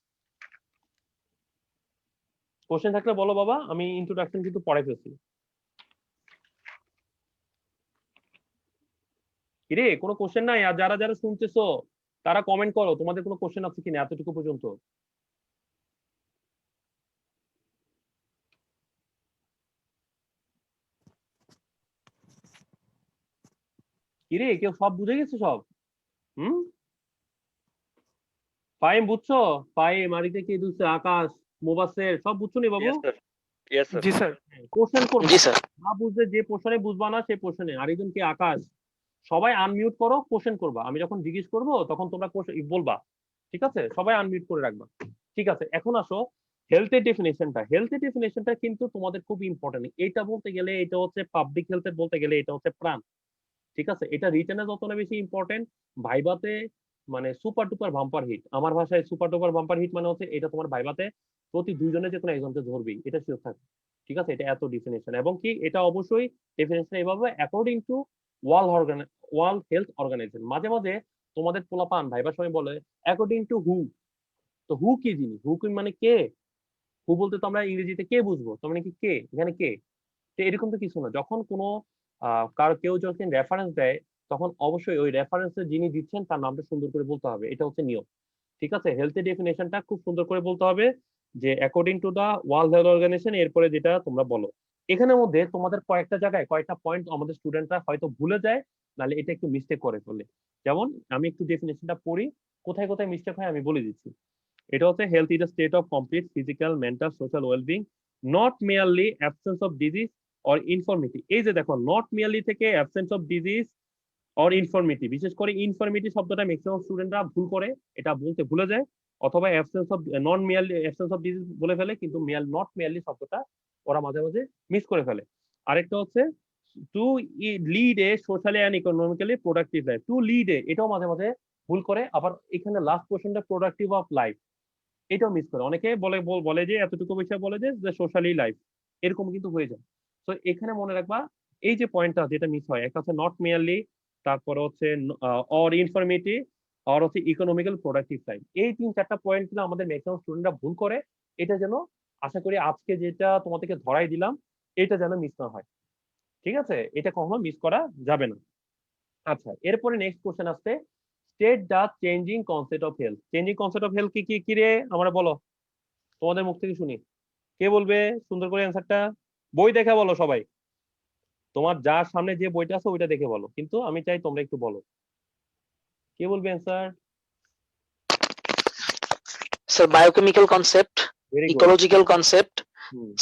কোশ্চেন থাকলে বলো বাবা, আমি ইন্ট্রোডাকশন কিন্তু পড়াই ফেলছি। কিরে কোনো কোশ্চেন নাই? আর যারা যারা শুনতেছো তারা কমেন্ট করো তোমাদের কোনো কোশ্চেন আছে কিনা এতটুকু পর্যন্ত। কিরে কেউ সব বুঝে গেছে সব? হুম, ফাইম বুঝছো? ফাইম মারিতে কি বুঝছে? আকাশ, মোবাসের সব বুঝছো নি বাবু? Yes, sir. Yes, sir. জি স্যার। কোশ্চেন করবো, জি স্যার। না বুঝলে যে পোর্শনে বুঝবা না সেই পোর্শনে। আরেকজন কি আকাশ, সবাই আনমিউট করো, কোশ্চেন করবা, আমি যখন জিজ্ঞেস করবো তখন তোমরা বলবা ঠিক আছে, সবাই আনমিউট করে রাখবা। ঠিক আছে, এখন আসো হেলথের ডেফিনেশনটা। হেলথের ডেফিনেশনটা কিন্তু তোমাদের খুব ইম্পর্টেন্ট। এটা বলতে গেলে এটা হচ্ছে পাবলিক হেলথের বলতে গেলে এটা হচ্ছে প্রাণ। ঠিক আছে, এটা রিটেনে যতটা বেশি ইম্পর্টেন্ট, ভাইবাতে মানে সুপার টুপার বাম্পার হিট। আমার ভাষায় সুপার টুপার বাম্পার হিট মানে হচ্ছে এটা তোমার ভাইবাতে প্রতি দুইজনে যে কোনো একজনকে ধরবেই, এটা শিওর থাকে। ঠিক আছে, এটা এত ডিফিনেশন, এবং কি এটা অবশ্যই ডেফিনেশন এভাবে according to World Health Organization. মাঝে মাঝে তোমাদের পোলাপান ভাইবার সময় বলে অ্যাকর্ডিং টু হু। তো হু কি জিনিস? হু কি মানে কে? হু বলতে তো আমরা ইংরেজিতে কে বুঝবো, তার মানে কি কে, এখানে কে। তো এরকম তো কিছু না, যখন কোনো কারো কেউ যখন রেফারেন্স দেয় তখন অবশ্যই ওই রেফারেন্সে যিনি দিচ্ছেন তার নামটা সুন্দর করে বলতে হবে, এটা হচ্ছে নিয়ম। ঠিক আছে, হেলথের ডেফিনেশনটা খুব সুন্দর করে বলতে হবে যে according to the World Health Organization, এরপরে যেটা তোমরা বলো। এখানের মধ্যে তোমাদের কয়েকটা জায়গায় কয়েকটা পয়েন্ট আমাদের স্টুডেন্টরা হয়তো ভুলে যায়, নাহলে এটা একটু মিস্টেক করে ফেলে। যেমন আমি একটু ডেফিনেশনটা পড়ি, কোথায় কোথায় মিস্টেক হয় আমি বলে দিচ্ছি। এটা হচ্ছে health is a state of complete physical mental social wellbeing, not merely absence of disease or infirmity. এই যে দেখো, নট মেয়ারলি থেকে absence of disease or infirmity, বিশেষ করে ইনফরমিটি শব্দটা ম্যাক্সিমাম স্টুডেন্টরা ভুল করে, এটা বলতে ভুলে যায়, অথবা absence of non merely absence of disease বলে ফেলে, কিন্তু নট মেয়ারলি শব্দটা ওরা মাঝে মাঝে মিস করে ফেলে। আরেকটা হচ্ছে to lead a socially and economically productive life. To lead a, এটাও মাঝে মাঝে ভুল করে। আবার এখানে লাস্ট কোশ্চেনটা প্রোডাক্টিভ অফ লাইফ, এটাও মিস করে। অনেকে বলে যে এতটুকু বিষয় বলে যে সোশ্যালি লাইফ, এরকম কিন্তু হয়ে যায়। তো এখানে মনে রাখবা এই যে পয়েন্টটা যেটা মিস হয়, একটা হচ্ছে নট মেয়ারলি, তারপরে হচ্ছে অর ইনফরমেটিভ, আর হচ্ছে ইকোনমিক্যাল প্রোডাক্টিভ লাইফ। এই 3-4টা পয়েন্ট কিন্তু আমাদের ম্যাক্সিমাম স্টুডেন্টরা ভুল করে। এটা যেন আশা করি আজকে যেটা তোমাদেরকে ধরাই দিলাম এটা যেন মিস না হয়। ঠিক আছে, এটা কখনো মিস করা যাবে না। আচ্ছা, এরপরে নেক্সট কোশ্চেন আসছে, state the changing concept of health. Changing concept of health কি কি কি রে, আমরা বলো, তোমাদের মুখ থেকে শুনি। কে বলবে সুন্দর করে অ্যান্সারটা? বই দেখে বলো সবাই, তোমার যার সামনে যে বইটা আছে ওইটা দেখে বলো, কিন্তু আমি চাই তোমরা একটু বলো। কে বলবে answer? Sir, biochemical concept, very good. ecological concept,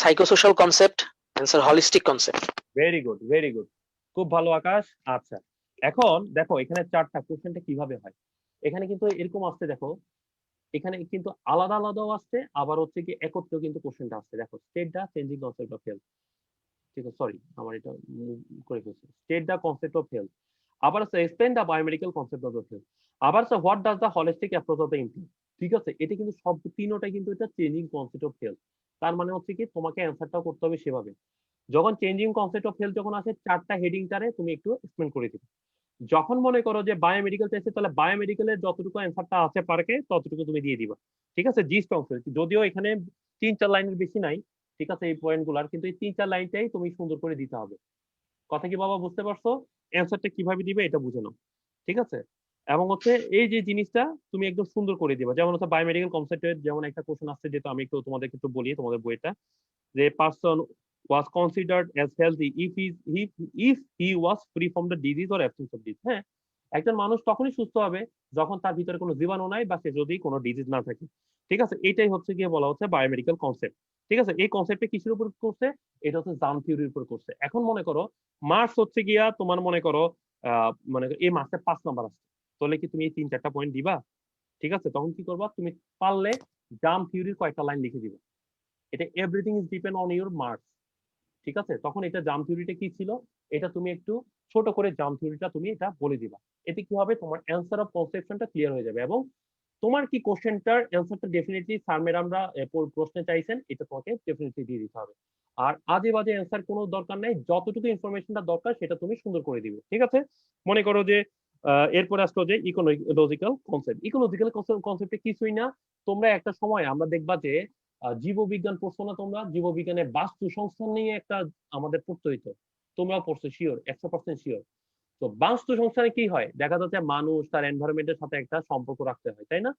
psychosocial concept, and sir, holistic concept. Very good, very good, খুব ভালো আকাশ। আচ্ছা, এখন দেখো এখানে চারটা কোশ্চেনটা কিভাবে হয়। এখানে কিন্তু এরকম আসছে, দেখো এখানে কিন্তু আলাদা আলাদাও আসছে, আবার হচ্ছে কি একত্রেও কিন্তু কোশ্চেনটা আসছে। দেখো, state the changing concept of health. ঠিক আছে, সরি আমার এটা করে ফেলছি। State the concept of health, আবার আছে explain the biomedical concept of health, আবার আছে what does the holistic approach of the improve. ঠিক আছে, এটা কিন্তু সব তিনটাই কিন্তু এটা চেঞ্জিং কনসেপ্ট অফ হেলথ। তার মানে হচ্ছে কি তোমাকে অ্যান্সারটা করতে হবে সেভাবে। যখন চেঞ্জিং কনসেপ্ট অফ হেলথ যখন আসে, চারটা হেডিং টারে তুমি একটু এক্সপ্লেন করে দিবে। যখন মনে করো যে বায়োমেডিক্যাল চাইছে, তাহলে বায়োমেডিক্যালের যতটুকু অ্যান্সারটা আছে পারকে ততটুকু তুমি দিয়ে দিবা। ঠিক আছে, জিস্ট অংশ, যদিও এখানে 3-4 লাইনের বেশি নাই। ঠিক আছে, এই পয়েন্ট গুলার কিন্তু এই 3-4 লাইনটাই তুমি সুন্দর করে দিতে হবে। কথা কি বাবা বুঝতে পারছো? অ্যান্সারটা কিভাবে দিবে এটা বুঝে নাও। ঠিক আছে, এবং হচ্ছে এই যে জিনিসটা তুমি একদম সুন্দর করে দিবা। যেমন হচ্ছে বায়োমেডিক্যাল কনসেপ্টের যেমন একটা কোশ্চেন আসছে, যেটা আমি একটু তোমাদেরকে একটু বলি তোমাদের বইটা, যে person was considered as healthy if he was free from the disease or absence of disease। হ্যাঁ, একজন মানুষ তখনই সুস্থ হবে যখন তার ভিতরে কোনো জীবাণু নাই বা সে যদি কোনো ডিজিজ না থাকে। ঠিক আছে, এটাই হচ্ছে গিয়ে বলা হচ্ছে বায়োমেডিক্যাল কনসেপ্ট। ঠিক আছে, এই কনসেপ্টে কিসের উপর করছে? এটা হচ্ছে জার্ম থিওরির উপর করছে। এখন মনে করো মার্কস হচ্ছে গিয়া তোমার মনে করো মানে এই মার্কসে 5 নাম্বার আছে, তাহলে কি তুমি এই 3-4টা পয়েন্ট দিবা? ঠিক আছে, তখন কি করবা তুমি, পারলে জার্ম থিওরির কয়েকটা লাইন লিখে দিবা। এটা everything is depend on your marks. ঠিক আছে, তখন এটা জাম থিওরিটা কি ছিল, এটা তুমি একটু ছোট করে জাম থিওরিটা তুমি এটা বলে দিবা। এতে কি হবে, তোমার অ্যান্সার অফ কনসেপশনটা ক্লিয়ার হয়ে যাবে, এবং তোমার কি কোশ্চেনটার অ্যান্সারটা ডেফিনেটলি স্যার ম্যাডামরা প্রশ্নে চাইছেন, এটা তোমাকে ডেফিনেটলি দিয়ে দিতে হবে। আর আজে বাজে অ্যান্সার কোনো দরকার নেই, যতটুকু ইনফরমেশনটা দরকার সেটা তুমি সুন্দর করে দিবে। ঠিক আছে, মনে করো যে এরপর আসলো যে ইকোলজিক্যাল কনসেপ্ট। ইকোলজিক্যাল কনসেপ্টে কিছুই না, তোমরা একটা সময় আমরা দেখবা যে জীববিজ্ঞান পড়ছো না তোমরা? জীববিজ্ঞানের বাস্তু সংস্থান নিয়ে একটা আমাদের পড়তে হইতো, তোমরাও পড়ছো শিওর, 100% শিওর। তো বাস্তু সংস্থানে কি হয়, দেখা যাচ্ছে মানুষ তার এনভায়রনমেন্টের সাথে একটা সম্পর্ক রাখতে হয়, তাই না?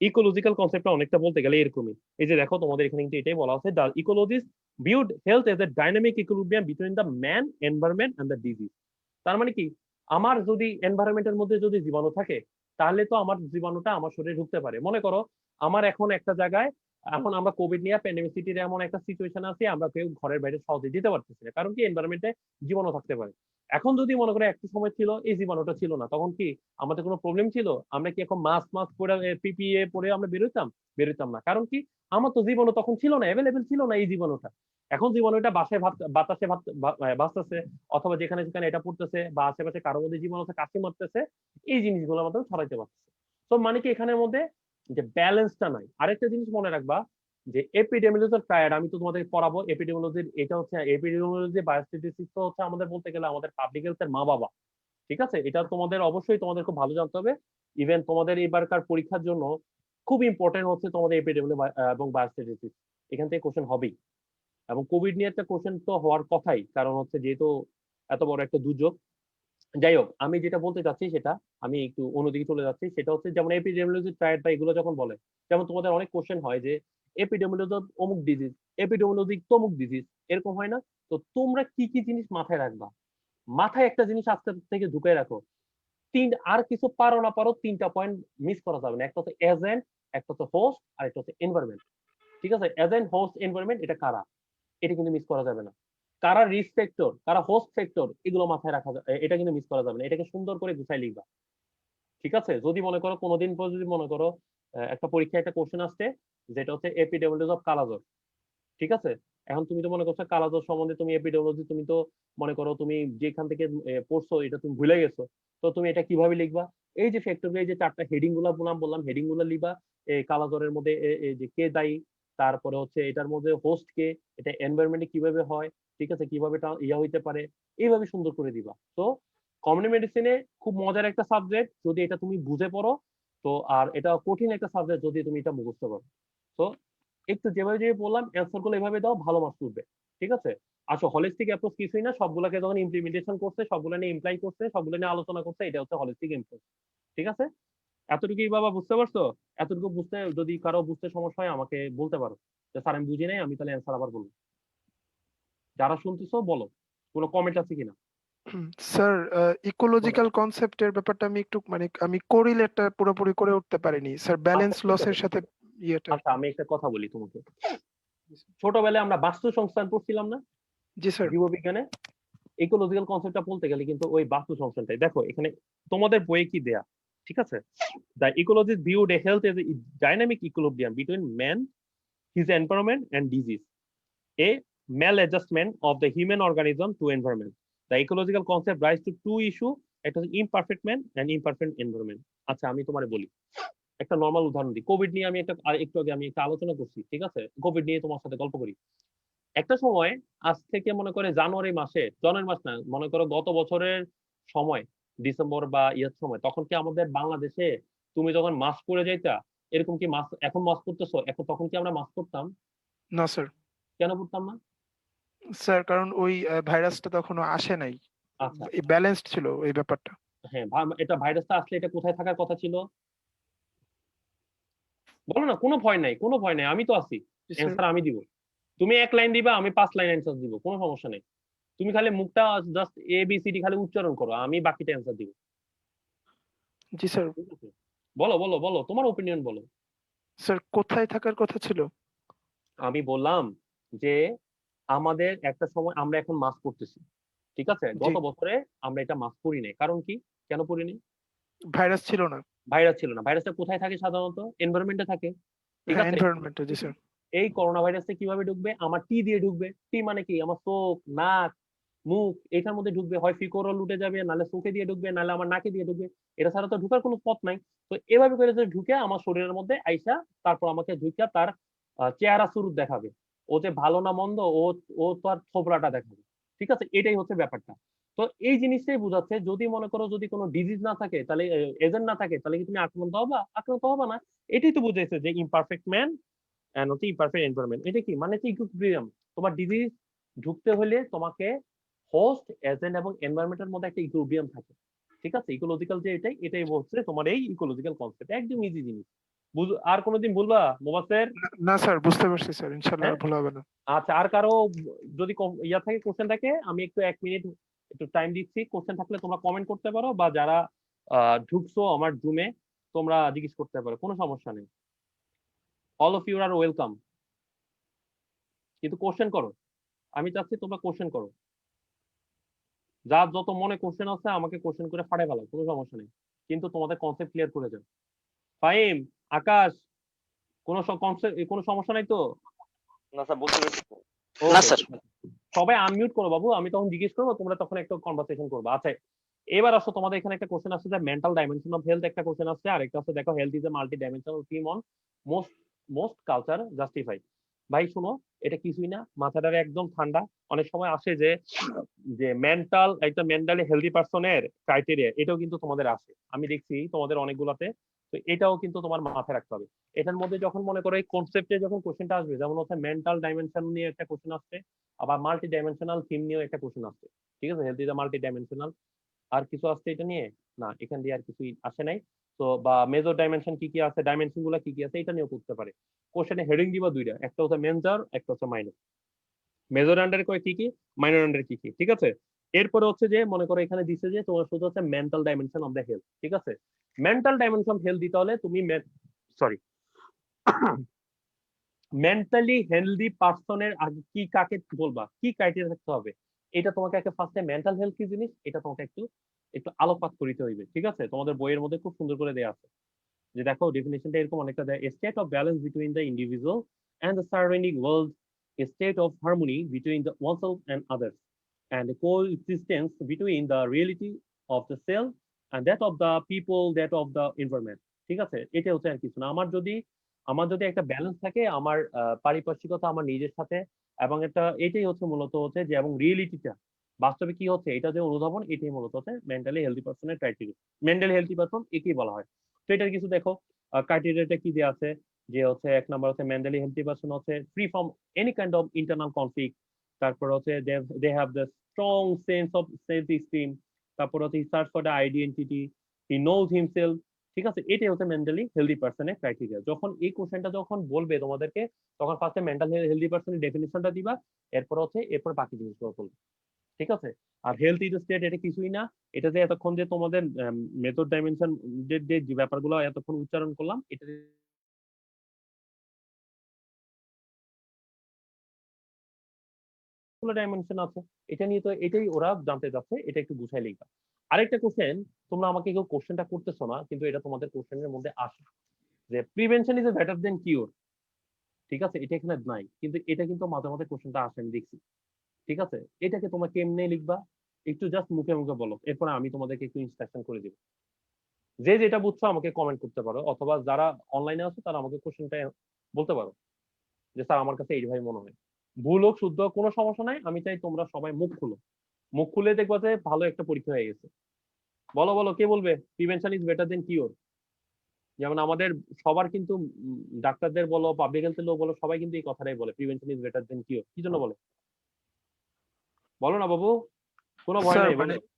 ইকোলজিক্যাল কনসেপ্টটা অনেকটা বলতে গেলে এরকমই। এই যে দেখো তোমাদের এখানে কিন্তু এটাই বলা আছে, the ecologist viewed health as a dynamic equilibrium between the man, environment and the disease. তার মানে কি, আমার যদি এনভায়রনমেন্টের মধ্যে যদি জীবাণু থাকে, তাহলে তো আমার জীবাণুটা আমার শরীরে ঢুকতে পারে। মনে করো আমার এখন একটা জায়গায় এখন আমরা কোভিড নিয়ে প্যান্ডেমিক এমন একটা সিচুয়েশন আছে, আমরা কেউ ঘরের বাইরে সহজে যেতে পারতেছি না, কারণ কি এনভায়রনমেন্টে জীবাণু থাকতে পারে। এখন যদি মনে করে একটা সময় ছিল এই জীবাণুটা ছিল না, তখন কি আমাদের কোনো প্রবলেম ছিল? আমরা কি এখন মাস্ক পরে পিপিএ পরে আমরা বেরোতাম না, কারণ কি আমার তো জীবাণু তখন ছিল না, অ্যাভেলেবেল ছিল না এই জীবাণুটা। এখন জীবাণুটা বাতাসে ভাসতেছে, অথবা যেখানে সেখানে এটা পড়তেছে, বা আশেপাশে কারো মধ্যে জীবাণু আছে কাশি মারতেছে, এই জিনিসগুলোর মাধ্যমে ছড়াইতে পারতেছে। তো মানে কি এখানের মধ্যে যে ব্যালেন্সটা নাই। আরেকটা জিনিস মনে রাখবা, যে এপিডেমিওলজি ট্রায়াড আমি তো তোমাদের পড়াবো। এপিডেমিওলজির এটা হচ্ছে এপিডেমিওলজি বায়োস্ট্যাটিস্টিক্স তো হচ্ছে আমাদের বলতে গেলে আমাদের পাবলিক হেলথের মা বাবা। ঠিক আছে, এটা তোমাদের অবশ্যই তোমাদের খুব ভালো জানতে হবে। ইভেন তোমাদের এবারকার পরীক্ষার জন্য খুব ইম্পর্টেন্ট হচ্ছে তোমাদের এপিডেমিওলজি এবং বায়োস্ট্যাটিস্টিক্স, এখান থেকে কোশ্চেন হবেই। এবং কোভিড নিয়ে একটা কোশ্চেন তো হওয়ার কথাই, কারণ হচ্ছে যেহেতু এত বড় একটা দুর্যোগ। যাই হোক, আমি যেটা বলতে চাচ্ছি সেটা, আমি একটু অন্যদিকে চলে যাচ্ছি। সেটা হচ্ছে যেমন এপিডেমিওলজি ট্রায়াড বা এগুলো যখন বলে, যেমন তোমাদের অনেক কোশ্চেন হয় যে এপিডেমিওলজি অমুক ডিজিজ, এপিডেমিওলজি তমুক ডিজিজ, এরকম হয় না? তো তোমরা কি কি জিনিস মাথায় রাখবা? মাথায় একটা জিনিস আজকে থেকে ঢুকে রাখো, আর কিছু পারো না পারো, 3টা পয়েন্ট মিস করা যাবে না। একটা হচ্ছে এজেন্ট, একটা হচ্ছে হোস্ট, আর একটা হচ্ছে এনভায়রনমেন্ট। ঠিক আছে, এজেন্ট, হোস্ট, এনভায়রনমেন্ট, এটা কারা, এটা কিন্তু মিস করা যাবে না। কারা রিস্ক ফ্যাক্টর, কারা হোস্ট ফ্যাক্টর, এগুলো মাথায় রাখা এটা কিন্তু মিস করা যাবে না। এটাকে সুন্দর করে গুছাই লিখবা। ঠিক আছে, যদি মনে করো কোনোদিন পর যদি মনে করো একটা পরীক্ষায় একটা কোশ্চেন আসছে যেটা হচ্ছে এপিডেমিওলজি অফ কালাজ্বর। ঠিক আছে, এখন তুমি তো মনে করছো কালাজ্বর সম্বন্ধে তুমি এপিডেমিওলজি, তুমি তো মনে করো তুমি যেখান থেকে পড়ছো এটা তুমি ভুলে গেছো। তো তুমি এটা কিভাবে লিখবা? এই যে ফ্যাক্টর, এই যে 4টা হেডিং গুলা বললাম, হেডিং গুলা লিখবা। এই কালাজ্বরের মধ্যে এই যে কে দায়ী, তারপরে হচ্ছে এটার মধ্যে হোস্ট কে, এটা এনভায়রনমেন্টে কিভাবে হয়, ঠিক আছে, কিভাবে এটা ইয়া হইতে পারে, এইভাবে সুন্দর করে দিবা। তো কমিউনিটি মেডিসিনে খুব মজার একটা সাবজেক্ট যদি এটা তুমি বুঝে পড়ো। তো আর এটা কঠিন একটা সাবজেক্ট যদি তুমি এটা মুখস্থ করো। তো একটু যেভাবে বললাম অ্যান্সার গুলো এভাবে দাও, ভালো মার্কস উঠবে। ঠিক আছে, আসো হলিস্টিক অ্যাপ্রোচ কিছুই না, সবগুলোকে যখন ইমপ্লিমেন্টেশন করছে, সবগুলো নিয়ে ইমপ্লাই করছে, সবগুলো নিয়ে আলোচনা করছে, এটা হচ্ছে হলিস্টিক অ্যাপ্রোচ। ঠিক আছে, এতটুকুই বাবা, বুঝতে পারছো? এতটুকু বুঝতে, যদি কারো বুঝতে সমস্যা হয় আমাকে বলতে পারো যে স্যার আমি বুঝি নাই, আমি তাহলে অ্যান্সার আবার বলবো। যারা শুনতেছো বলো, কোনো কমেন্ট আছে কিনা স্যার, বলো। ইকোলজিক্যাল কনসেপ্টের ব্যাপারটা আমি একটু মানে আমি কোরিলেটটা পুরোপুরি করে উঠতে পারিনি স্যার, ব্যালেন্স আচ্ছা ঠিক লসের আছে, সাথে ইয়েটা। আচ্ছা আমি একটা কথা বলি তোমাকে। ছোটবেলায় আমরা বাস্তু সংস্থান পড়ছিলাম না জি স্যার। জীববিজ্ঞানে? ইকোলজিক্যাল কনসেপ্টটা বলতে গেলে কিন্তু ওই বাস্তু সংস্থানটাই। দেখো এখানে তোমাদের বইয়ে কি দেয়া, ঠিক আছে, the ecologist viewed A health as a dynamic equilibrium between man, his environment and disease, a maladjustment of the human organism to environment. The ecological concept rise to two issue, একটা হচ্ছে imperfect man and imperfect environment। আচ্ছা আমি তোমারে বলি, একটা normal উদাহরণ দিই। Covid নিয়ে আমি একটু আগে আমি একটা আলোচনা করছি, ঠিক আছে, কোভিড নিয়ে তোমার সাথে গল্প করি। একটা সময়, আজ থেকে মনে করে জানুয়ারি মাস না, মনে করো গত বছরের সময়, ডিসেম্বর বা ইয়ার সময়, তখন কি আমাদের বাংলাদেশে তুমি যখন মাস্ক পরে যাইতা, এরকম কি মাস্ক এখন মাস্ক পরতেছো, এখন তখন কি আমরা মাস্ক পরতাম? না স্যার। কেন পরতাম না? স্যার কারণ ওই ভাইরাসটা তখনো আসে নাই, আচ্ছা, ব্যালেন্সড ছিল এই ব্যাপারটা। হ্যাঁ, এটা ভাইরাসটা আসলে এটা কোথায় থাকার কথা ছিল? বলো না, কোনো ভয় নাই, কোনো ভয় নাই, আমি তো আছি, জি স্যার। অ্যান্সার আমি দিব। তুমি 1 লাইন দিবা, আমি 5 লাইন অ্যান্সার দিব, কোনো সমস্যা নেই। তুমি খালি মুখটা জাস্ট ABCD খালি উচ্চারণ করো, আমি বাকিটা অ্যান্সার দিব। জি স্যার। ঠিক আছে, বলো বলো বলো, তোমার ওপিনিয়ন বলো। স্যার কোথায় থাকার কথা ছিল? আমি বললাম যে আমাদের একটা সময়, আমরা এখন মাস্ক পরতেছি, ঠিক আছে, জি। গত বছরে আমরা এটা মাস্ক পরি নাই, কারণ কি, কেন পরিনি? ভাইরাস ছিল না। ভাইরাস ছিল না। ভাইরাসটা কোথায় থাকে সাধারণত? এনভায়রনমেন্টে থাকে। ঠিক হ্যাঁ, আছে, এনভায়রনমেন্টে। জি স্যার। এই করোনা ভাইরাসটা কিভাবে ঢুকবে? আমার টি দিয়ে ঢুকবে। টি মানে কি? আমার চোখ, নাক, মুখ, এটার মধ্যে ঢুকবে। হয় ফিকোরল উঠে যাবে, নাহলে চোখে দিয়ে ঢুকবে, নাহলে আমার নাকে দিয়ে ঢুকবে। এটা ছাড়া তো ঢুকার কোনো পথ নাই। তো এভাবে করে যে ঢুকে আমার শরীরের মধ্যে আইসা, তারপর আমাকে ঢুকিয়া তার চেহারা সুরুত দেখাবে। ও যে ভালো না মন্দ, ও ও তার থোবরাটা দেখাবে। ঠিক আছে, এটাই হচ্ছে ব্যাপারটা। তো এই জিনিসটাই বোঝাচ্ছে, যদি মনে করো যদি কোনো ডিজিজ না থাকে, তাহলে এজেন্ট না থাকে, তাহলে কি তুমি আক্রান্ত হবা? আক্রান্ত হবা না। এটাই তো বুঝাইছে যে ইমপারফেক্ট ম্যান এন্ড হচ্ছে ইমপারফেক্ট এনভায়রনমেন্ট। এটা কি মানে? হচ্ছে ইকুইলিব্রিয়াম। তোমার ডিজিজ ঢুকতে হলে তোমাকে হোস্ট, এজেন্ট এবং এনভায়রনমেন্টের মধ্যে একটা ইকুইলিব্রিয়াম থাকে। ঠিক আছে, ইকোলজিক্যাল যে এটাই বলছে তোমার এই ইকোলজিক্যাল কনসেপ্ট, একদম ইজি জিনিস। আর কোনোদিন বলবা মোবাসের? না স্যার, বুঝতে পারছি স্যার, ইনশাল্লাহ হ্যাঁ, আর ভুল হবে না। আচ্ছা, আর কারো যদি ইয়া থাকে, কোশ্চেন থাকে, আমি একটু 1 মিনিট একটু টাইম দিচ্ছি। কোশ্চেন থাকলে তোমরা কমেন্ট করতে পারো, বা যারা ঢুকছো আমার জুমে তোমরা জিজ্ঞেস করতে পারো, কোনো সমস্যা নেই। All of you are welcome, কিন্তু কোশ্চেন করো। আমি চাচ্ছি তোমরা কোশ্চেন করো, যার যত মনে কোশ্চেন আছে আমাকে কোশ্চেন করে ফাটাই ফেলো, কোনো সমস্যা নেই, কিন্তু তোমাদের কনসেপ্ট ক্লিয়ার করে যাও। ফাহিম, আকাশ, কোনো সমস্যা নাই তো? না স্যার, বুঝতে পেরেছি। না ওকে, স্যার। সবাই আনমিউট করো বাবু, আমি তখন জিজ্ঞেস করবো, তোমরা তখন একটা কনভারসেশন করবে। আচ্ছা, এবার আসো, তোমাদের এখানে একটা কোশ্চেন আছে যে মেন্টাল ডাইমেনশন অফ হেলথ, একটা কোশ্চেন আছে, আর একটা আছে দেখো health is a multi dimensional theme on most most culture justify. ভাই শুনো, এটা কিছুই না, মাথাটারে একদম ঠান্ডা। অনেক সময় আসে যে যে মেন্টাল, একটা মেন্টালি হেলদি পার্সনের ক্রাইটেরিয়া, এটাও কিন্তু তোমাদের আছে, আমি দেখছি তোমাদের অনেকগুলাতে। তো এটাও কিন্তু তোমার মাথায় রাখতে হবে। এটার মধ্যে যখন মনে করো এই কনসেপ্টে যখন কোশ্চেনটা আসবে, যেমন হচ্ছে মেন্টাল ডাইমেনশন নিয়ে একটা কোশ্চেন আসছে, আবার মাল্টি ডাইমেনশনাল থিম নিয়েও একটা কোশ্চেন আসছে। ঠিক আছে, health is a multi dimensional, আর কিছু আসছে এটা নিয়ে? না, এখান দিয়ে আর কিছুই আসে নাই। তো বা মেজর ডাইমেনশন কি কি আছে, ডাইমেনশন গুলো কি কি আছে, এটা নিয়েও করতে পারে। কোশ্চেনে হেডিং দিবা দুইটা, একটা হচ্ছে মেজর, একটা হচ্ছে মাইনর। মেজর আন্ডারে কয় কি কি, মাইনর আন্ডারে কি কি, ঠিক আছে। এরপরে হচ্ছে যে মনে করো এখানে দিচ্ছে যে তোমার শুধু হচ্ছে mental dimension of the health, ঠিক আছে। মেন্টাল ডাইমেনশন হেলথ দিতে হলে তুমি সরি মেন্টালি হেলদি পার্সনের আগে কি কাকে বলবা, কি ক্রাইটেরিয়া থাকতে হবে, এটা তোমাকে একটা ফার্স্টে মেন্টাল হেলথ কি জিনিস এটা তোমাকে একটু একটু আলোকপাত করিতে হইবে, ঠিক আছে। তোমাদের বইয়ের মধ্যে খুব সুন্দর করে দেয়া আছে, যে দেখো ডেফিনেশনটা এরকম অনেকটা দেয়, state of balance between the individual and the surrounding world, a state of harmony between the oneself and others, and a coexistence between the reality of the self and that of the people, that of the environment। ঠিক আছে, এটা হচ্ছে আর কিছু না। আমার যদি একটা balance থাকে আমার পারিপার্শ্বিকতা আমার নিজের সাথে, এবং একটা এটাই হচ্ছে মূলত হচ্ছে যে, এবং রিয়েলিটিটা বাস্তবে কি হচ্ছে এটা যে অনুধাবন, এটাই মূলত হচ্ছে মেন্টালি হেলদি পার্সনের ক্রাইটেরিয়া। মেন্টালি হেলদি পার্সন একেই বলা হয়। তো এটার কিছু দেখো ক্রাইটেরিয়াটা কি দেওয়া আছে, যে হচ্ছে এক নাম্বার হচ্ছে মেন্টালি হেলদি পার্সন হচ্ছে free from any kind of internal conflict. তারপর হচ্ছে they have the strong sense of self esteem. তারপর হচ্ছে search for the identity, he knows himself. ঠিক আছে, এটাই হচ্ছে মেন্টালি হেলদি পার্সনের ক্রাইটেরিয়া। যখন এই কোশ্চেনটা যখন বলবে তোমাদেরকে, তখন ফার্স্টে মেন্টাল হেলদি পার্সনের ডেফিনেশনটা দিবা, এরপর বাকি জিনিসগুলো বলবে, ঠিক আছে। আর হেলথ ইজ স্টেট এটা কিছুই না, এটা যে এতক্ষণ যে তোমাদের মেথড ডাইমেনশন যে ব্যাপারগুলো এতক্ষণ উচ্চারণ করলাম, এটা ডাইমেনশন আছে, এটা নিয়ে তো এটাই ওরা জানতে যাচ্ছে, এটা একটু বুঝাই লিখবা। আরেকটা কোশ্চেন, তোমরা আমাকে কেউ কোশ্চেনটা করতেছো না, কিন্তু এটা তোমাদের কোশ্চেনের মধ্যে আসে, যে prevention is better then cure. ঠিক আছে, এটা এখানে নাই, কিন্তু এটা কিন্তু মাঝে মাঝে কোশ্চেনটা আসে, আমি দেখছি। ঠিক আছে, এটাকে তোমরা কেমনে লিখবা, একটু জাস্ট মুখে মুখে বলো, এরপরে আমি তোমাদেরকে একটু ইনস্ট্রাকশন করে দিব। যে যেটা বুঝছো আমাকে কমেন্ট করতে পারো, অথবা যারা অনলাইনে আছো তারা আমাকে কোশ্চেনটা বলতে পারো, যে স্যার আমার কাছে এইভাবে মনে হয়। ভুল হোক শুদ্ধ হোক কোনো সমস্যা নাই, আমি চাই তোমরা সবাই মুখ খুলো, মুখ খুলে দেখবা যে ভালো একটা পরীক্ষা হয়ে গেছে। বলো বলো, কে বলবে prevention is better then cure? যেমন আমাদের সবার কিন্তু ডাক্তারদের বলো, পাবলিক হেলথের লোক বলো, সবাই কিন্তু এই কথাটাই বলে, prevention is better then cure. কি জন্য বলে বলো না বাবু, কোনো ভয় স্যার নাই, মানে বলো।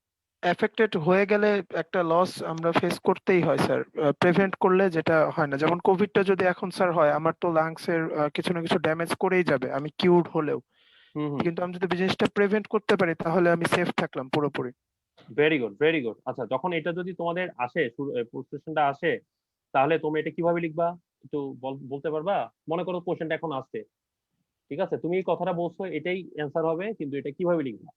এফেক্টেড হয়ে গেলে একটা লস আমরা ফেস করতেই হয় স্যার, প্রিভেন্ট করলে যেটা হয় না। যেমন কোভিডটা যদি এখন স্যার হয়, আমার তো লাংস এর কিছু না কিছু ড্যামেজ করেই যাবে আমি কিউরড হলেও। হুম হুম, কিন্তু আমি যদি জিনিসটা প্রিভেন্ট করতে পারি তাহলে আমি সেফ থাকলাম পুরোপুরি। Very good very good. আচ্ছা, যখন এটা যদি তোমাদের আসে, কোশ্চেনটা আসে, তাহলে তুমি এটা কিভাবে লিখবা একটু বলতে পারবা? মনে করো কোশ্চেনটা এখন আসছে, ঠিক আছে, তুমি এই কথাটা বলছো, এটাই অ্যান্সার হবে, কিন্তু এটা কিভাবে লিখবা?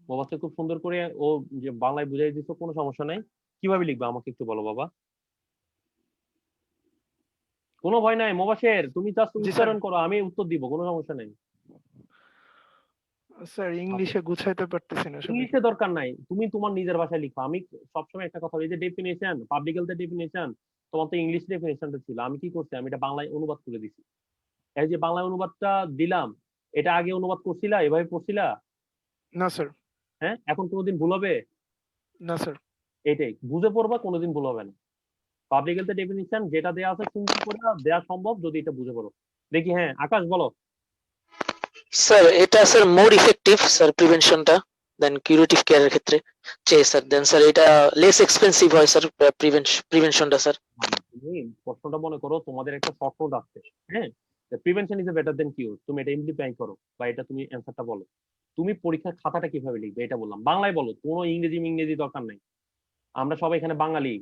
বাবাকে খুব সুন্দর করে ও যে বাংলায় বুঝাই দিছো, কোনো সমস্যা নাই, কিভাবে লিখবা আমাকে একটু বলো বাবা। কোনো ভয় নাই মোবাশের, তুমি জাস্ট জি স্যার। উচ্চারণ করো, আমি উত্তর দিব, কোনো সমস্যা নাই। স্যার আচ্ছা, ইংলিশে গুছাইতে পারতেছি না সবই। ইংলিশে দরকার নাই, তুমি তোমার নিজের ভাষায় লিখো। আমি সবসময় একটা কথা বলি, এই যে ডেফিনেশন, পাবলিক হেলথের ডেফিনেশন, তোমার তো ইংলিশ ডেফিনেশনটা ছিল, আমি কি করছি, আমি এটা বাংলায় অনুবাদ করে দিছি। এই যে বাংলায় অনুবাদটা দিলাম, এটা আগে অনুবাদ করছিলা, এভাবে পড়ছিলা? না স্যার। হ্যাঁ, এখন কোনোদিন ভুল হবে? না স্যার। এটাই বুঝে পড়বা, কোনোদিন ভুল হবে না। পাবলিক হেলথের ডেফিনিশন যেটা দেওয়া আছে সিম্পল করে দেওয়া সম্ভব, যদি এটা বুঝে পড়ো। দেখি, হ্যাঁ আকাশ বলো। স্যার এটা স্যার মোর ইফেক্টিভ স্যার প্রিভেনশনটা দেন কিউরেটিভ কেয়ারের ক্ষেত্রে চেয়ে স্যার। দেন স্যার এটা লেস এক্সপেন্সিভ হয় স্যার প্রিভেনশনটা স্যার। তুমি প্রশ্নটা মনে করো, তোমাদের একটা শর্ট নোট আসছে, হ্যাঁ, প্রিভেনশন ইজ বেটার দেন কিউর, তুমি এটা ইমপ্লিমেন্ট করো, বা এটা তুমি অ্যান্সারটা বলো। তুমি পরীক্ষার খাতাটা কিভাবে লিখবে এটা বললাম, বাংলায় বলো, কোনো ইংরেজি ইংরেজি দরকার নাই, আমরা সবাই এখানে বাঙালি,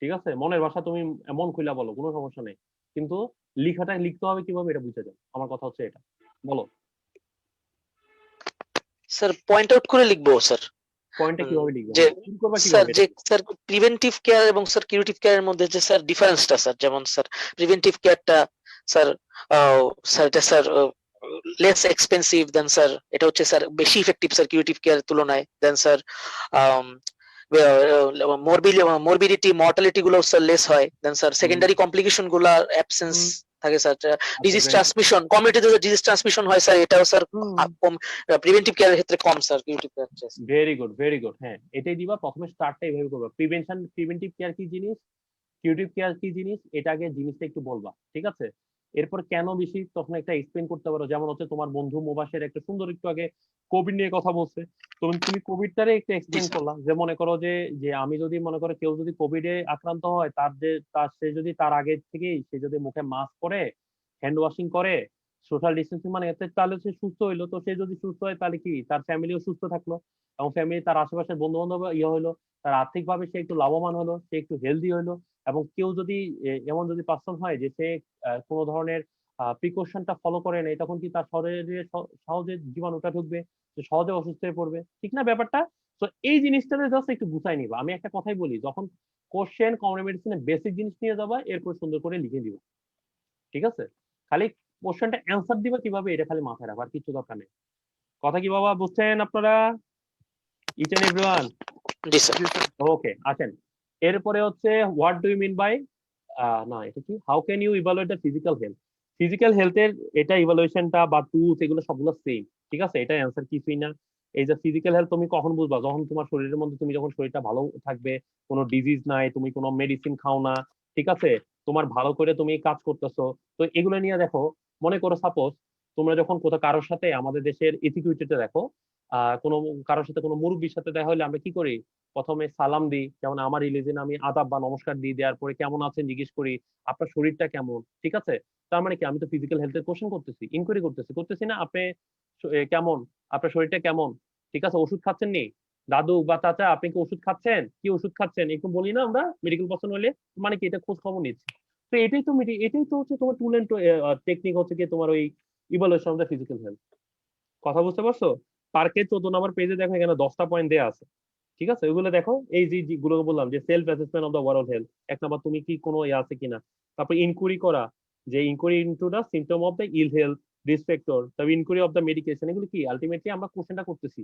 ঠিক আছে, মনের ভাষা তুমি মন খুলে বলো, কোনো সমস্যা নেই, কিন্তু লিখাটা লিখতে হবে কিভাবে এটা বুঝে যাও। আমার কথা হচ্ছে এটা, বলো স্যার পয়েন্ট আউট করে লিখবো স্যার। পয়েন্টটা কিভাবে লিখবে, যে শুরু করবা স্যার কিভাবে যে এটা? স্যার প্রিভেন্টিভ কেয়ার এবং স্যার কিউরেটিভ কেয়ারের মধ্যে যে স্যার ডিফারেন্সটা স্যার, যেমন স্যার প্রিভেন্টিভ কেয়ারটা স্যার স্যার এটা স্যার লেস এক্সপেন্সিভ, দেন স্যার এটা হচ্ছে স্যার বেশি ইফেক্টিভ স্যার কিউরেটিভ কেয়ার তুলনায়, দেন স্যার মরবিডিটি মর্টালিটি গুলো স্যার লেস হয়, দেন স্যার সেকেন্ডারি কমপ্লিকেশন গুলার অ্যাবসেন্স থাকে sir, disease very good. Transmission কমিউনিটিতে ডিজিজ ট্রান্সমিশন হয় স্যার, এটাও স্যার কম প্রিভেন্টিভ কেয়ারের ক্ষেত্রে কম sir curative care. Very good, very good, হ্যাঁ এটাই দিবা, প্রথমে স্টার্টটা এইভাবে করবা, প্রিভেন্টিভ কেয়ার কি জিনিস, কিউরেটিভ কেয়ার কি জিনিস, এটা আগে জিনিসটা একটু বলবা, ঠিক আছে? এরপর কেন বেশি তখন একটা এক্সপ্লেন করতে পারো, যেমন হচ্ছে তোমার বন্ধু মুবাশের একটা সুন্দর একটু আগে কোভিড নিয়ে কথা বলছে, তুমি কোভিডটারে একটু এক্সপ্লেন করলা, যে মনে করো যে যে আমি যদি মনে করো কেউ যদি কোভিডে আক্রান্ত হয়, সে যদি তার আগে থেকেই সে যদি মুখে মাস্ক পরে, হ্যান্ড ওয়াশিং করে, সোশ্যাল ডিস্টেন্সিং মানে তাহলে সে সুস্থ হইলো, তো সে যদি সুস্থ হয় তাহলে কি তার ফ্যামিলিও সুস্থ থাকলো, এবং ফ্যামিলি তার আশেপাশের বন্ধু বান্ধব ইয়ে হইলো, তার আর্থিকভাবে সে একটু লাভবান হলো, সে একটু হেলদি হইলো। এবং কেউ যদি এমন যদি পার্সন হয় যে সে কোনো ধরনের প্রিকশনটা ফলো করে নাই, তখন কি তার শরীরে সহজে জীবাণুটা ঢুকবে, সে সহজে অসুস্থ হয়ে পড়বে, ঠিক না ব্যাপারটা? তো এই জিনিসটাতে জাস্ট একটু গুছাই নিবা। আমি একটা কথাই বলি, যখন কোশ্চেন কমন মেডিসিনে বেসিক জিনিস নিয়ে যাবা, এরপর সুন্দর করে লিখে দিবা, ঠিক আছে? খালি কোশ্চেনটা অ্যান্সার দিবা কিভাবে, এটা খালি মাথায় রাখবা, আর কিছু দরকার নেই। কথা কি বাবা বুঝছেন আপনারা, each and everyone? Ji sir. Okay, আসেন এরপরে হচ্ছে what do you mean by, না এটা কি, how can you evaluate the physical health. Physical হেলথের এটা ইভালুয়েশনটা বা টুলস এগুলো সবগুলো সেম, ঠিক আছে, এটা অ্যান্সার কিছুই না। এই যে ফিজিক্যাল হেলথ তুমি কখন বুঝবা, যখন তোমার শরীরের মধ্যে তুমি যখন শরীরটা ভালো থাকবে, কোনো ডিজিজ নাই, তুমি কোনো মেডিসিন খাও না, ঠিক আছে, তোমার ভালো করে তুমি কাজ করতেছো। তো এগুলো নিয়ে দেখো, মনে করো সাপোজ তোমরা যখন কোথাও কারোর সাথে, আমাদের দেশের ইথিকুইটিতে দেখো, কোনো কারোর সাথে কোনো মুরব্বীর সাথে দেখা হলে আমরা কি করি, প্রথমে সালাম দিই, যেমন আমার রিলিজনে আমি আদাব বা নমস্কার দিই, দেওয়ার পরে কেমন আছেন জিজ্ঞেস করি, আপনার শরীরটা কেমন, ঠিক আছে? তার মানে কি, আমি তো ফিজিক্যাল হেলথের কোশ্চেন করতেছি, ইনকোয়ারি করতেছি না, আপনি কেমন, আপনার শরীরটা কেমন, ঠিক আছে, ওষুধ খাচ্ছেন নি, দাদু বা চাচা আপনি কি ওষুধ খাচ্ছেন, কি ওষুধ খাচ্ছেন, একটু বলি না আমরা মেডিকেল পার্সন হলে, মানে কি এটা খোঁজ খবর নিচ্ছি। তো এটাই তো হচ্ছে তোমার টুল এন্ড টেকনিক, হচ্ছে কি তোমার ওই evaluation of the physical health. কথা বুঝতে পারছো? পার্কের 14 নম্বর পেজে দেখো, এখানে 10টা পয়েন্ট দেওয়া আছে, ঠিক আছে, ওইগুলো দেখো, এই যে গুলো বললাম, যে self assessment of the overall health, এক নাম্বার তুমি কি কোনো ইয়ে আছে কিনা, তারপর ইনকোয়ারি করা, যে inquiry into the symptom of the ill health, risk factor, তারপর ইনকোয়ারি অফ দ্য মেডিকেশন, এগুলো কি আলটিমেটলি আমরা কোশ্চেনটা করতেছি,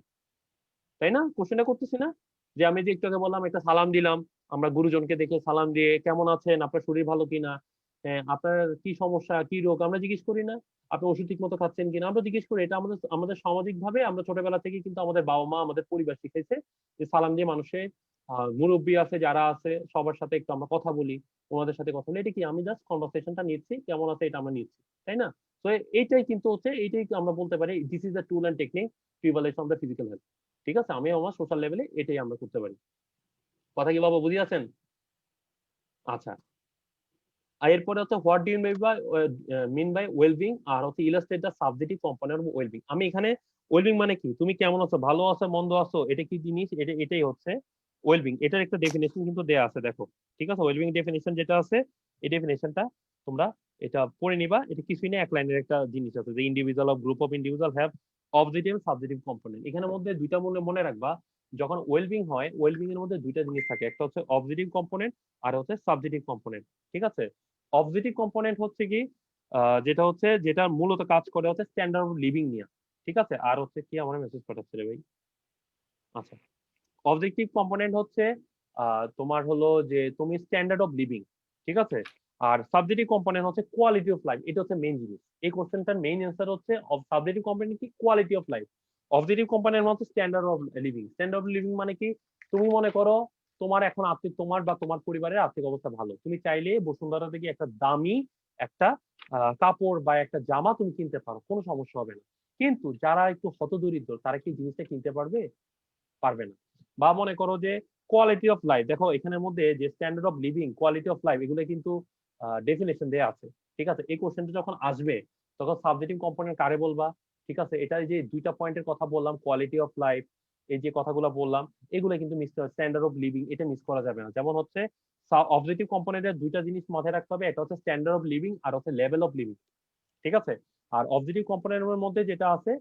তাই না? কোশ্চেনটা করতেছি না, যে আমি যে একটু আগে বললাম, একটা সালাম দিলাম, আমরা গুরুজনকে দেখে সালাম দিয়ে কেমন আছেন, আপনার শরীর ভালো কিনা, আপনার কি সমস্যা, কি রোগ, আমরা জিজ্ঞেস করি না? আপনি ওষুধ ঠিক মতো খাচ্ছেন কিনা, আমরা জিজ্ঞেস করি। এটা আমাদের আমাদের সামাজিক ভাবে আমরা ছোটবেলা থেকে কিন্তু আমাদের বাবা মা, আমাদের পরিবার শিখেছে যে সালাম দিয়ে মানুষের, মুরব্বী আছে যারা আছে সবার সাথে একটু আমরা কথা বলি, ওনাদের সাথে কথা বলি, এটা কি আমি জাস্ট কনভারসেশনটা নিচ্ছি, কেমন আছে এটা আমরা নিচ্ছি, তাই না? তো এইটাই কিন্তু হচ্ছে, এইটাই আমরা বলতে পারি this is the tool and technique two evaluation of the physical health, ঠিক আছে? আমি আমার সোশ্যাল লেভেলে এটাই আমরা করতে পারি। কথা কি বাবা বুঝে আছেন? আচ্ছা, আর এরপরে হচ্ছে what do you mean by wellbeing, আর হচ্ছে illustrate the subjective component of wellbeing. আমি এখানে ওয়েলবিং মানে কি, তুমি কেমন আছো, ভালো আছো, মন্দ আছো, এটা কি জিনিস, এটাই হচ্ছে ওয়েলবিং। এটার একটা ডেফিনেশন কিন্তু দেয়া আছে, দেখো, ঠিক আছে, ওয়েলবিং ডেফিনেশন যেটা আছে, এই ডেফিনেশনটা তোমরা এটা পড়ে নিবা। এটা কিছুই না, এক লাইনের একটা জিনিস আছে, যে individual of group of individual have objective subjective component. এখানে মধ্যে দুইটা মনে রাখবা, যখন ওয়েলবিং হয়, ওয়েলবিং এর মধ্যে দুইটা জিনিস থাকে, একটা হচ্ছে অবজেক্টিভ কম্পোনেন্ট, আর হচ্ছে সাবজেক্টিভ কম্পোনেন্ট, ঠিক আছে? অবজেক্টিভ কম্পোনেন্ট হচ্ছে কি, যেটা মূলত কাজ করে হচ্ছে স্ট্যান্ডার্ড অফ লিভিং নিয়ে, ঠিক আছে? আর হচ্ছে কি, আমার মেসেজ পাঠাচ্ছে রে ভাই, আচ্ছা, অবজেক্টিভ কম্পোনেন্ট হচ্ছে তোমার হলো যে তুমি স্ট্যান্ডার্ড অফ লিভিং, ঠিক আছে? আর সাবজেক্টিভ কম্পোনেন্ট হচ্ছে কোয়ালিটি অফ লাইফ, এটা হচ্ছে মেইন জিনিস। এই কোশ্চেনটার মেইন অ্যান্সার হচ্ছে সাবজেক্টিভ কম্পোনেন্ট কি, quality of life. Objective component হচ্ছে standard of living. Standard of living মানে কি, তুমি মনে করো তোমার এখন তোমার বা তোমার পরিবারের আর্থিক অবস্থা ভালো, তুমি চাইলে বসুন্ধরা থেকে একটা দামি একটা কাপড় বা একটা জামা তুমি কিনতে পারো, কোনো সমস্যা হবে না। কিন্তু যারা একটু হতদরিদ্র, তারা কি জিনিসটা কিনতে পারবে? পারবে না। বা মনে করো যে কোয়ালিটি অফ লাইফ, দেখো এখানের মধ্যে যে standard of living, quality of life, এগুলো কিন্তু ডেফিনেশন দেওয়া আছে, ঠিক আছে? এই কোশ্চেনটা যখন আসবে, তখন সাবজেক্টিভ কম্পোনেন্ট কারে বলবা, ঠিক আছে? এটা যে দুইটা পয়েন্টের কথা বললাম, কোয়ালিটি অফ লাইফ এই যে কথাগুলো বললাম এগুলো কিন্তু মিস করা, স্ট্যান্ডার্ড অফ লিভিং এটা মিস করা যাবে না। যেমন হচ্ছে অবজেক্টিভ কম্পোনেন্টের দুইটা জিনিস মাথায় রাখতে হবে, একটা হচ্ছে স্ট্যান্ডার্ড অফ লিভিং আর হচ্ছে লেভেল অফ লিভিং, ঠিক আছে? আর অবজেক্টিভ কম্পোনেন্টের মধ্যে যেটা আছে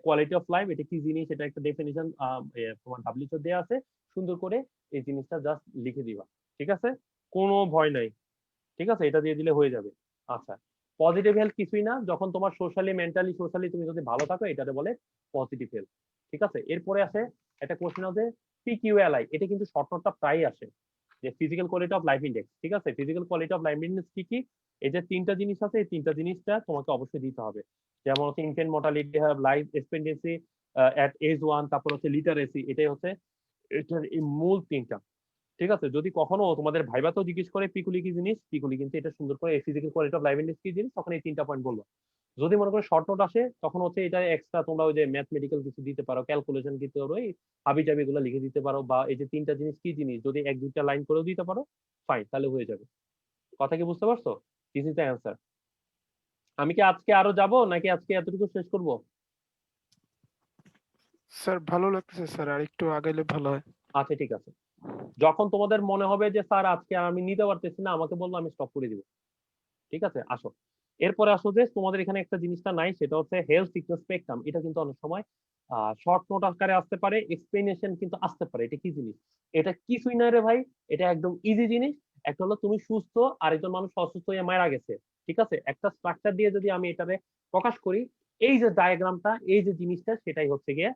কোয়ালিটি অফ লাইফ, এটা কি জিনিস, এটা একটা ডেফিনিশন তোমার ডাব্লিউএইচও দেয়া আছে, সুন্দর করে এই জিনিসটা জাস্ট লিখে দিবা, ঠিক আছে? কোনো ভয় নাই, ঠিক আছে? এটা দিয়ে দিলে হয়ে যাবে। আচ্ছা, পজিটিভ হেলথ কিছুই না, যখন তোমার সোশ্যালি মেন্টালি সোশ্যালি তুমি যদি ভালো থাকো এটাতে বলে পজিটিভ হেলথ, ঠিক আছে? এরপরে আসে একটা কোশ্চেন আছে পিকিউএলআই, এটা কিন্তু শর্ট নোটটা প্রায় আসে, যে physical quality of life index, ঠিক আছে? Physical quality of life index কি কি, এই যে তিনটা জিনিস আছে এই তিনটা জিনিসটা তোমাকে অবশ্যই দিতে হবে। যেমন হচ্ছে ইনফেন্ট মর্টালিটি, লাইফ এক্সপেক্টেন্সি এট এজ 1, তারপর হচ্ছে লিটারেসি, এটাই হচ্ছে এটার এই মূল তিনটা, ঠিক আছে? যদি কখনো তোমাদের ভাইবাতেও জিজ্ঞেস করে পিকুলি কি জিনিস, পিকুলি কিন্তু এটা সুন্দর করে physical quality of life index কি জিনিস, তখন এই তিনটা পয়েন্ট বলবো। যদি মনে করো শর্ট নোট আসে তখন হচ্ছে এটা এক্সট্রা তোমরা ওই যে ম্যাথমেটিক্যাল কিছু দিতে পারো, ক্যালকুলেশন দিতে পারো, এই হাবি জাবি গুলো লিখে দিতে পারো, বা এই যে তিনটা জিনিস কি জিনিস যদি এক দুইটা লাইন করেও দিতে পারো, ফাইন, তাহলে হয়ে যাবে। কথা কি বুঝতে পারছো? This is the answer. আমি কি আজকে আরো যাব নাকি আজকে এতটুকু শেষ করব? স্যার ভালো লাগতেছে স্যার, আর একটু আগাইলে ভালো হয়। আচ্ছা ঠিক আছে, যখন তোমাদের মনে হবে যে স্যার আজকে আর আমি নিতে পারতেছি না, আমাকে বললো, আমি স্টপ করে দিব, ঠিক আছে? আসো, এরপরে আসো যে তোমাদের এখানে একটা জিনিসটা নাই, সেটা হচ্ছে হেলথ সিকনেস স্পেকট্রাম। এটা কিন্তু অনেক সময় শর্ট নোট আকারে আসতে পারে, এক্সপ্লেনেশন কিন্তু আসতে পারে। এটা কি জিনিস? এটা কিছুই না রে ভাই, এটা একদম ইজি জিনিস। একটা হলো তুমি সুস্থ, আরেকজন মানুষ অসুস্থ হয়ে মারা গেছে, ঠিক আছে? একটা স্ট্রাকচার দিয়ে যদি আমি এটারে প্রকাশ করি, এই যে ডায়াগ্রামটা, এই যে জিনিসটা, সেটাই হচ্ছে গিয়ে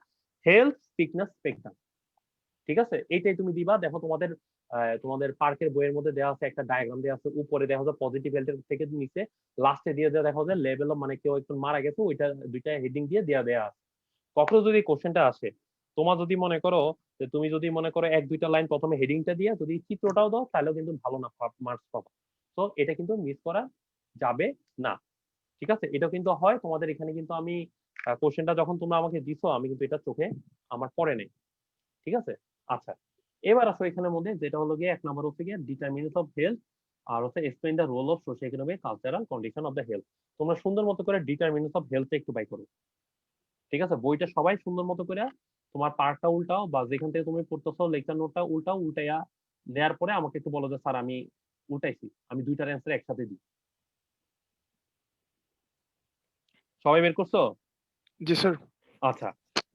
হেলথ সিকনেস স্পেকট্রাম, ঠিক আছে? এইটাই তুমি দিবা। দেখো তোমাদের তোমাদের পার্কের বইয়ের মধ্যে দেওয়া আছে একটা ডায়াগ্রাম দেওয়া আছে, উপরে দেখা যায় পজিটিভ হেলথ থেকে নিচে লাস্টে দিয়ে দেওয়া দেখা যায় লেভেল অফ, মানে কেউ একটু মারা গেছে, ওইটা দুইটা হেডিং দিয়ে দেওয়া আছে। কখনো যদি কোশ্চেনটা আসে, তোমার যদি মনে করো যে তুমি যদি মনে করো এক দুইটা লাইন প্রথমে হেডিংটা দিয়ে যদি চিত্রটাও দাও, তাহলেও কিন্তু ভালো না মার্কস পাবা। তো এটা কিন্তু মিস করা যাবে না, ঠিক আছে? এটা কিন্তু হয় তোমাদের এখানে, কিন্তু আমি কোশ্চেনটা যখন তোমরা আমাকে দিছো আমি কিন্তু এটা চোখে আমার পড়ে নেই, ঠিক আছে? আচ্ছা, এবার আসো এখানের মধ্যে যেটা হলো গিয়ে 1 নম্বর হচ্ছে গিয়ে ডিটারমিনেন্টস অফ হেলথ, আর হচ্ছে explain the role of socio economic cultural condition of the health. তোমরা সুন্দর মতো করে ডিটারমিনেন্টস অফ হেলথ একটু বাই করো, ঠিক আছে? বইটা সবাই সুন্দর মতো করে তোমার পার্টটা উল্টাও, বা যেখান থেকে তুমি পড়তেছো লেকচার নোটটা উল্টাও, উল্টাইয়া দেওয়ার পরে আমাকে একটু বলো যে স্যার আমি উল্টাইছি, আমি দুইটার অ্যান্সার একসাথে দিই। সবাই বের করছো? জি স্যার। আচ্ছা,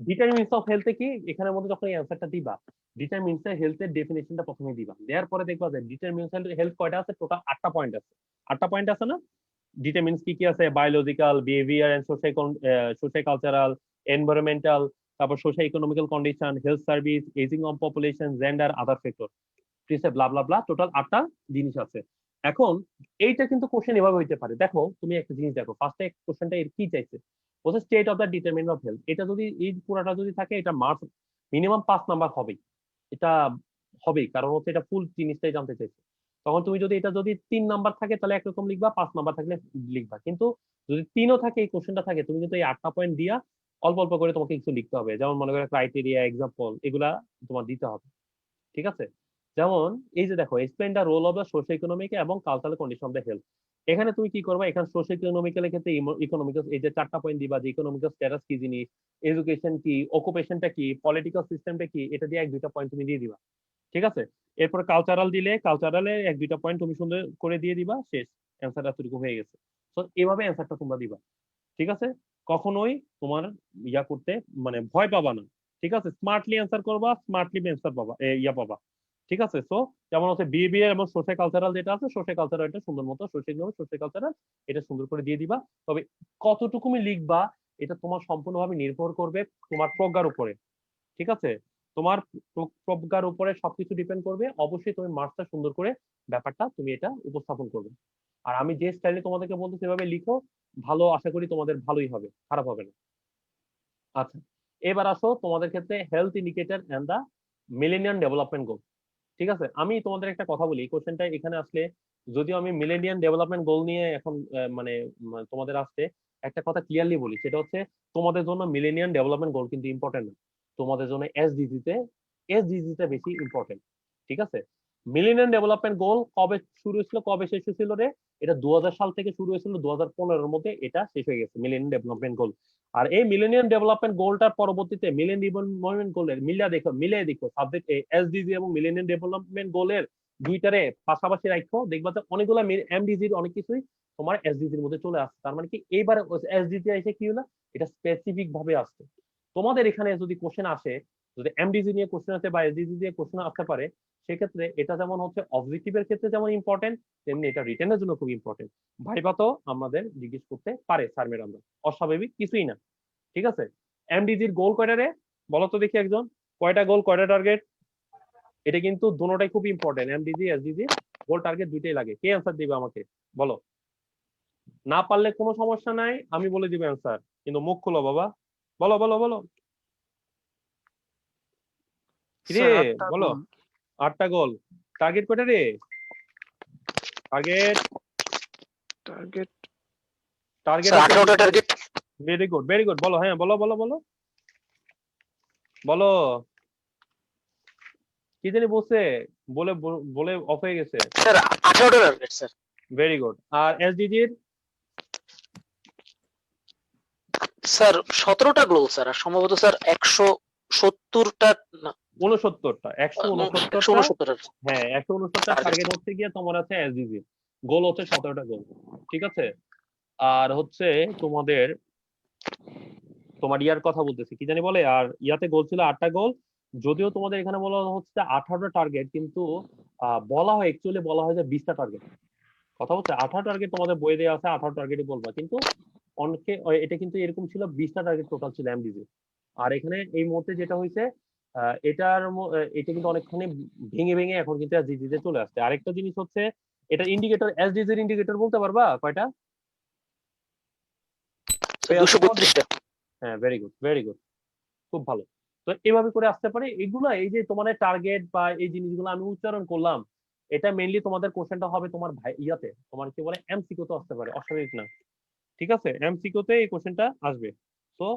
ডিটারমিনেন্টস অফ হেলথে কি, এখানের মধ্যে যখন এই অ্যান্সারটা দিবা, ডিটারমিনেন্টস অফ হেলথের ডেফিনিশনটা প্রথমে দিবা, দেওয়ার পরে দেখবা যে ডিটারমিনেন্টস অফ হেলথ কয়টা আছে, টোটাল 8টা পয়েন্ট আছে। 8টা পয়েন্ট আছে না? ডিটারমিনেন্টস কি কি আছে? Biological, behaviour and social cultural, environmental, তারপর social economical condition, health service, ageing of population, gender, other factor, ঠিক আছে? ব্লা ব্লা ব্লা, টোটাল 8টা জিনিস আছে। এখন এইটা কিন্তু কোশ্চেন এভাবে হইতে পারে। দেখো তুমি একটা জিনিস দেখো, ফার্স্টে কোশ্চেনটা এর কি চাইছে, বলছে state of the determinant of health. এটা যদি এই পুরাটা যদি থাকে, এটা মার্কস মিনিমাম 5 নাম্বার হবেই, এটা হবেই, কারণ হচ্ছে এটা ফুল জিনিসটাই জানতে চাইছে। তখন তুমি যদি এটা যদি 3 নাম্বার থাকে তাহলে একরকম লিখবা, 5 নাম্বার থাকলে লিখবা। কিন্তু যদি 3ও থাকে, এই কোশ্চেনটা থাকে, তুমি কিন্তু এই 8টা পয়েন্ট দিয়া অল্প অল্প করে তোমাকে কিছু লিখতে হবে। যেমন মনে করো ক্রাইটেরিয়া, এক্সাম্পল, এগুলা তোমার দিতে হবে, ঠিক আছে? যেমন এই যে দেখো, explain the role of the socio economic এবং cultural condition of the health. এখানে তুমি কি করবা, এখানে সোশিও ইকোনমিক্যাল ক্ষেত্রে ইকোনমিক্যাল, এই যে 4টা পয়েন্ট দিবা, যে ইকোনমিক্যাল স্ট্যাটাস কি জিনিস, এডুকেশন কি, অকুপেশনটা কি, পলিটিক্যাল সিস্টেমটা কি, এটা দিয়ে এক দুইটা পয়েন্ট তুমি দিয়ে দিবা, ঠিক আছে? এরপর কালচারাল দিলে কালচারালে এক দুইটা পয়েন্ট তুমি সুন্দর করে দিয়ে দিবা, শেষ, অ্যান্সার এতটুকু হয়ে গেছে। তো এভাবে অ্যান্সারটা তোমরা দিবা, ঠিক আছে? কখনোই তোমার ইয়া করতে মানে ভয় পাবা না, ঠিক আছে? স্মার্টলি অ্যান্সার করবা, স্মার্টলি অ্যান্সার পাবা, ইয়া পাবা, ঠিক আছে? সো যেমন হচ্ছে বিহেভিয়ার এবং সোশিয়াল কালচারাল যেটা আছে, সোশিয়াল কালচারাল এটা সুন্দর মতো, সোশিয়াল কালচারাল এটা সুন্দর করে দিয়ে দিবা। তবে কতটুকু তুমি লিখবা এটা তোমার সম্পূর্ণভাবে নির্ভর করবে তোমার প্রজ্ঞার উপরে, ঠিক আছে? তোমার প্রজ্ঞার উপরে সবকিছু ডিপেন্ড করবে। অবশ্যই তুমি মার্কসটা সুন্দর করে ব্যাপারটা তুমি এটা উপস্থাপন করবে। আর আমি যে স্টাইলে তোমাদেরকে বলতে সেভাবে লিখো, ভালো, আশা করি তোমাদের ভালোই হবে, খারাপ হবে না। আচ্ছা, এবার আসো তোমাদের ক্ষেত্রে health indicator and the millennium development goal, ঠিক আছে? আমি তোমাদের একটা কথা বলি, এই কোশ্চেনটা এখানে আসলে, যদিও আমি মিলেনিয়াম ডেভেলপমেন্ট গোল নিয়ে এখন মানে তোমাদের আসছে, একটা কথা ক্লিয়ারলি বলি, সেটা হচ্ছে তোমাদের জন্য মিলেনিয়াম ডেভেলপমেন্ট গোল কিন্তু ইম্পর্টেন্ট না, তোমাদের জন্য এসডিজি তে বেশি ইম্পর্টেন্ট, ঠিক আছে? মিলেনিয়াম ডেভেলপমেন্ট গোল কবে শুরু হয়েছিল, কবে শেষ হয়েছিল রে? এটা 2000 সাল থেকে শুরু হয়েছিল, 2015-এর মধ্যে এটা শেষ হয়ে গেছে মিলেনিয়াম ডেভেলপমেন্ট গোল। আর এই মিলেনিয়াম ডেভেলপমেন্ট গোলটার পরবর্তীতে মিলেনিয়াম ডেভেলপমেন্ট গোলের মিলিয়ে দেখো সাবজেক্ট এসডিজি এবং মিলেনিয়াম ডেভেলপমেন্ট গোলের দুইটারে পাশাপাশি রাখো, দেখবা যে অনেকগুলো এমডিজির অনেক কিছুই তোমার এসডিজির মধ্যে চলে আসছে। তার মানে কি এইবার এসডিজি এসে কি হলো, এটা স্পেসিফিক ভাবে আসছে। তোমাদের এখানে যদি কোশ্চেন আসে, যদি এমডিজি নিয়ে কোশ্চেন আসে বা এসডিজি দিয়ে কোশ্চেন আসতে পারে, সেক্ষেত্রে এটা যেমন হচ্ছে অবজেক্টিভের ক্ষেত্রে যেমন ইম্পর্টেন্ট, তেমনি এটা রিটেনের জন্য খুব ইম্পর্টেন্ট। ভাইবা তো আমাদের জিজ্ঞেস করতে পারে স্যার ম্যাডামরা, অস্বাভাবিক কিছুই না। ঠিক আছে, এমডিজির গোল কয়টা রে বলো তো দেখি একজন, কয়টা গোল কয়টা টার্গেট? এটা কিন্তু দুটোটাই খুব ইম্পর্টেন্ট, এমডিজি এসডিজি গোল টার্গেট দুইটাই লাগে। কে অ্যান্সার দিবে আমাকে বলো? না পারলে কোনো সমস্যা নাই, আমি বলে দিব অ্যান্সার, কিন্তু মুখ খুলো বাবা, বলো বলো বলো। রে স্যার 8টা বলো। গোল। 8টা গোল। টার্গেট কয়টা রে? টার্গেট টার্গেট টার্গেট স্যার হচ্ছে 18টা target. Very good very good, বলো। হ্যাঁ বলো বলো বলো বলো। কি জানি বলছে, বলে বলে অফ হয়ে গেছে। স্যার 18টা টার্গেট স্যার। Very good. আর এসডিজির? স্যার 17টা গোল স্যার, আর সম্ভবত স্যার 170টা না 69টা, 169টা। 169টা হ্যাঁ 169টা টার্গেট হচ্ছে গিয়ে তোমার আছে এসডিজি, গোল হচ্ছে 17টা গোল। ঠিক আছে। আর হচ্ছে তোমাদের তোমার ইয়ার কথা বলতেছি, কি জানি বলে, আর ইয়াতে গোল ছিল 8টা গোল। যদিও তোমাদের এখানে বলা হচ্ছে 18টা টার্গেট, কিন্তু বলা হয় অ্যাকচুয়ালি বলা হয় যে 20টা টার্গেট। কথা হচ্ছে 18 টার্গেট তোমাদের বই দেওয়া আছে, 18 টার্গেটই বলবা, কিন্তু অনেকে এটা কিন্তু এরকম ছিল 20টা টার্গেট টোটাল ছিল এমডিজি। আর এখানে এই মুহূর্তে যেটা হয়েছে, এটা কিন্তু অনেকখানি ভেঙে ভেঙে এখন কিন্তু এসডিজিতে চলে আসছে। আরেকটা জিনিস হচ্ছে, এটা ইন্ডিকেটর, এসডিজির ইন্ডিকেটর বলতে পারবা কয়টা? 232টা। হ্যাঁ ভেরি গুড ভেরি গুড, খুব ভালো। তো এইভাবে করে আসতে পারে এগুলা। এই যে তোমাদের টার্গেট বা এই জিনিসগুলো আমি উচ্চারণ করলাম, এটা মেইনলি তোমাদের কোশ্চেনটা হবে তোমার ইয়াতে, তোমার কি বলে এমসিকিউ তো আসতে পারে, অস্বাভাবিক না। ঠিক আছে, এমসিকিউ তে এই কোশ্চেনটা আসবে। তো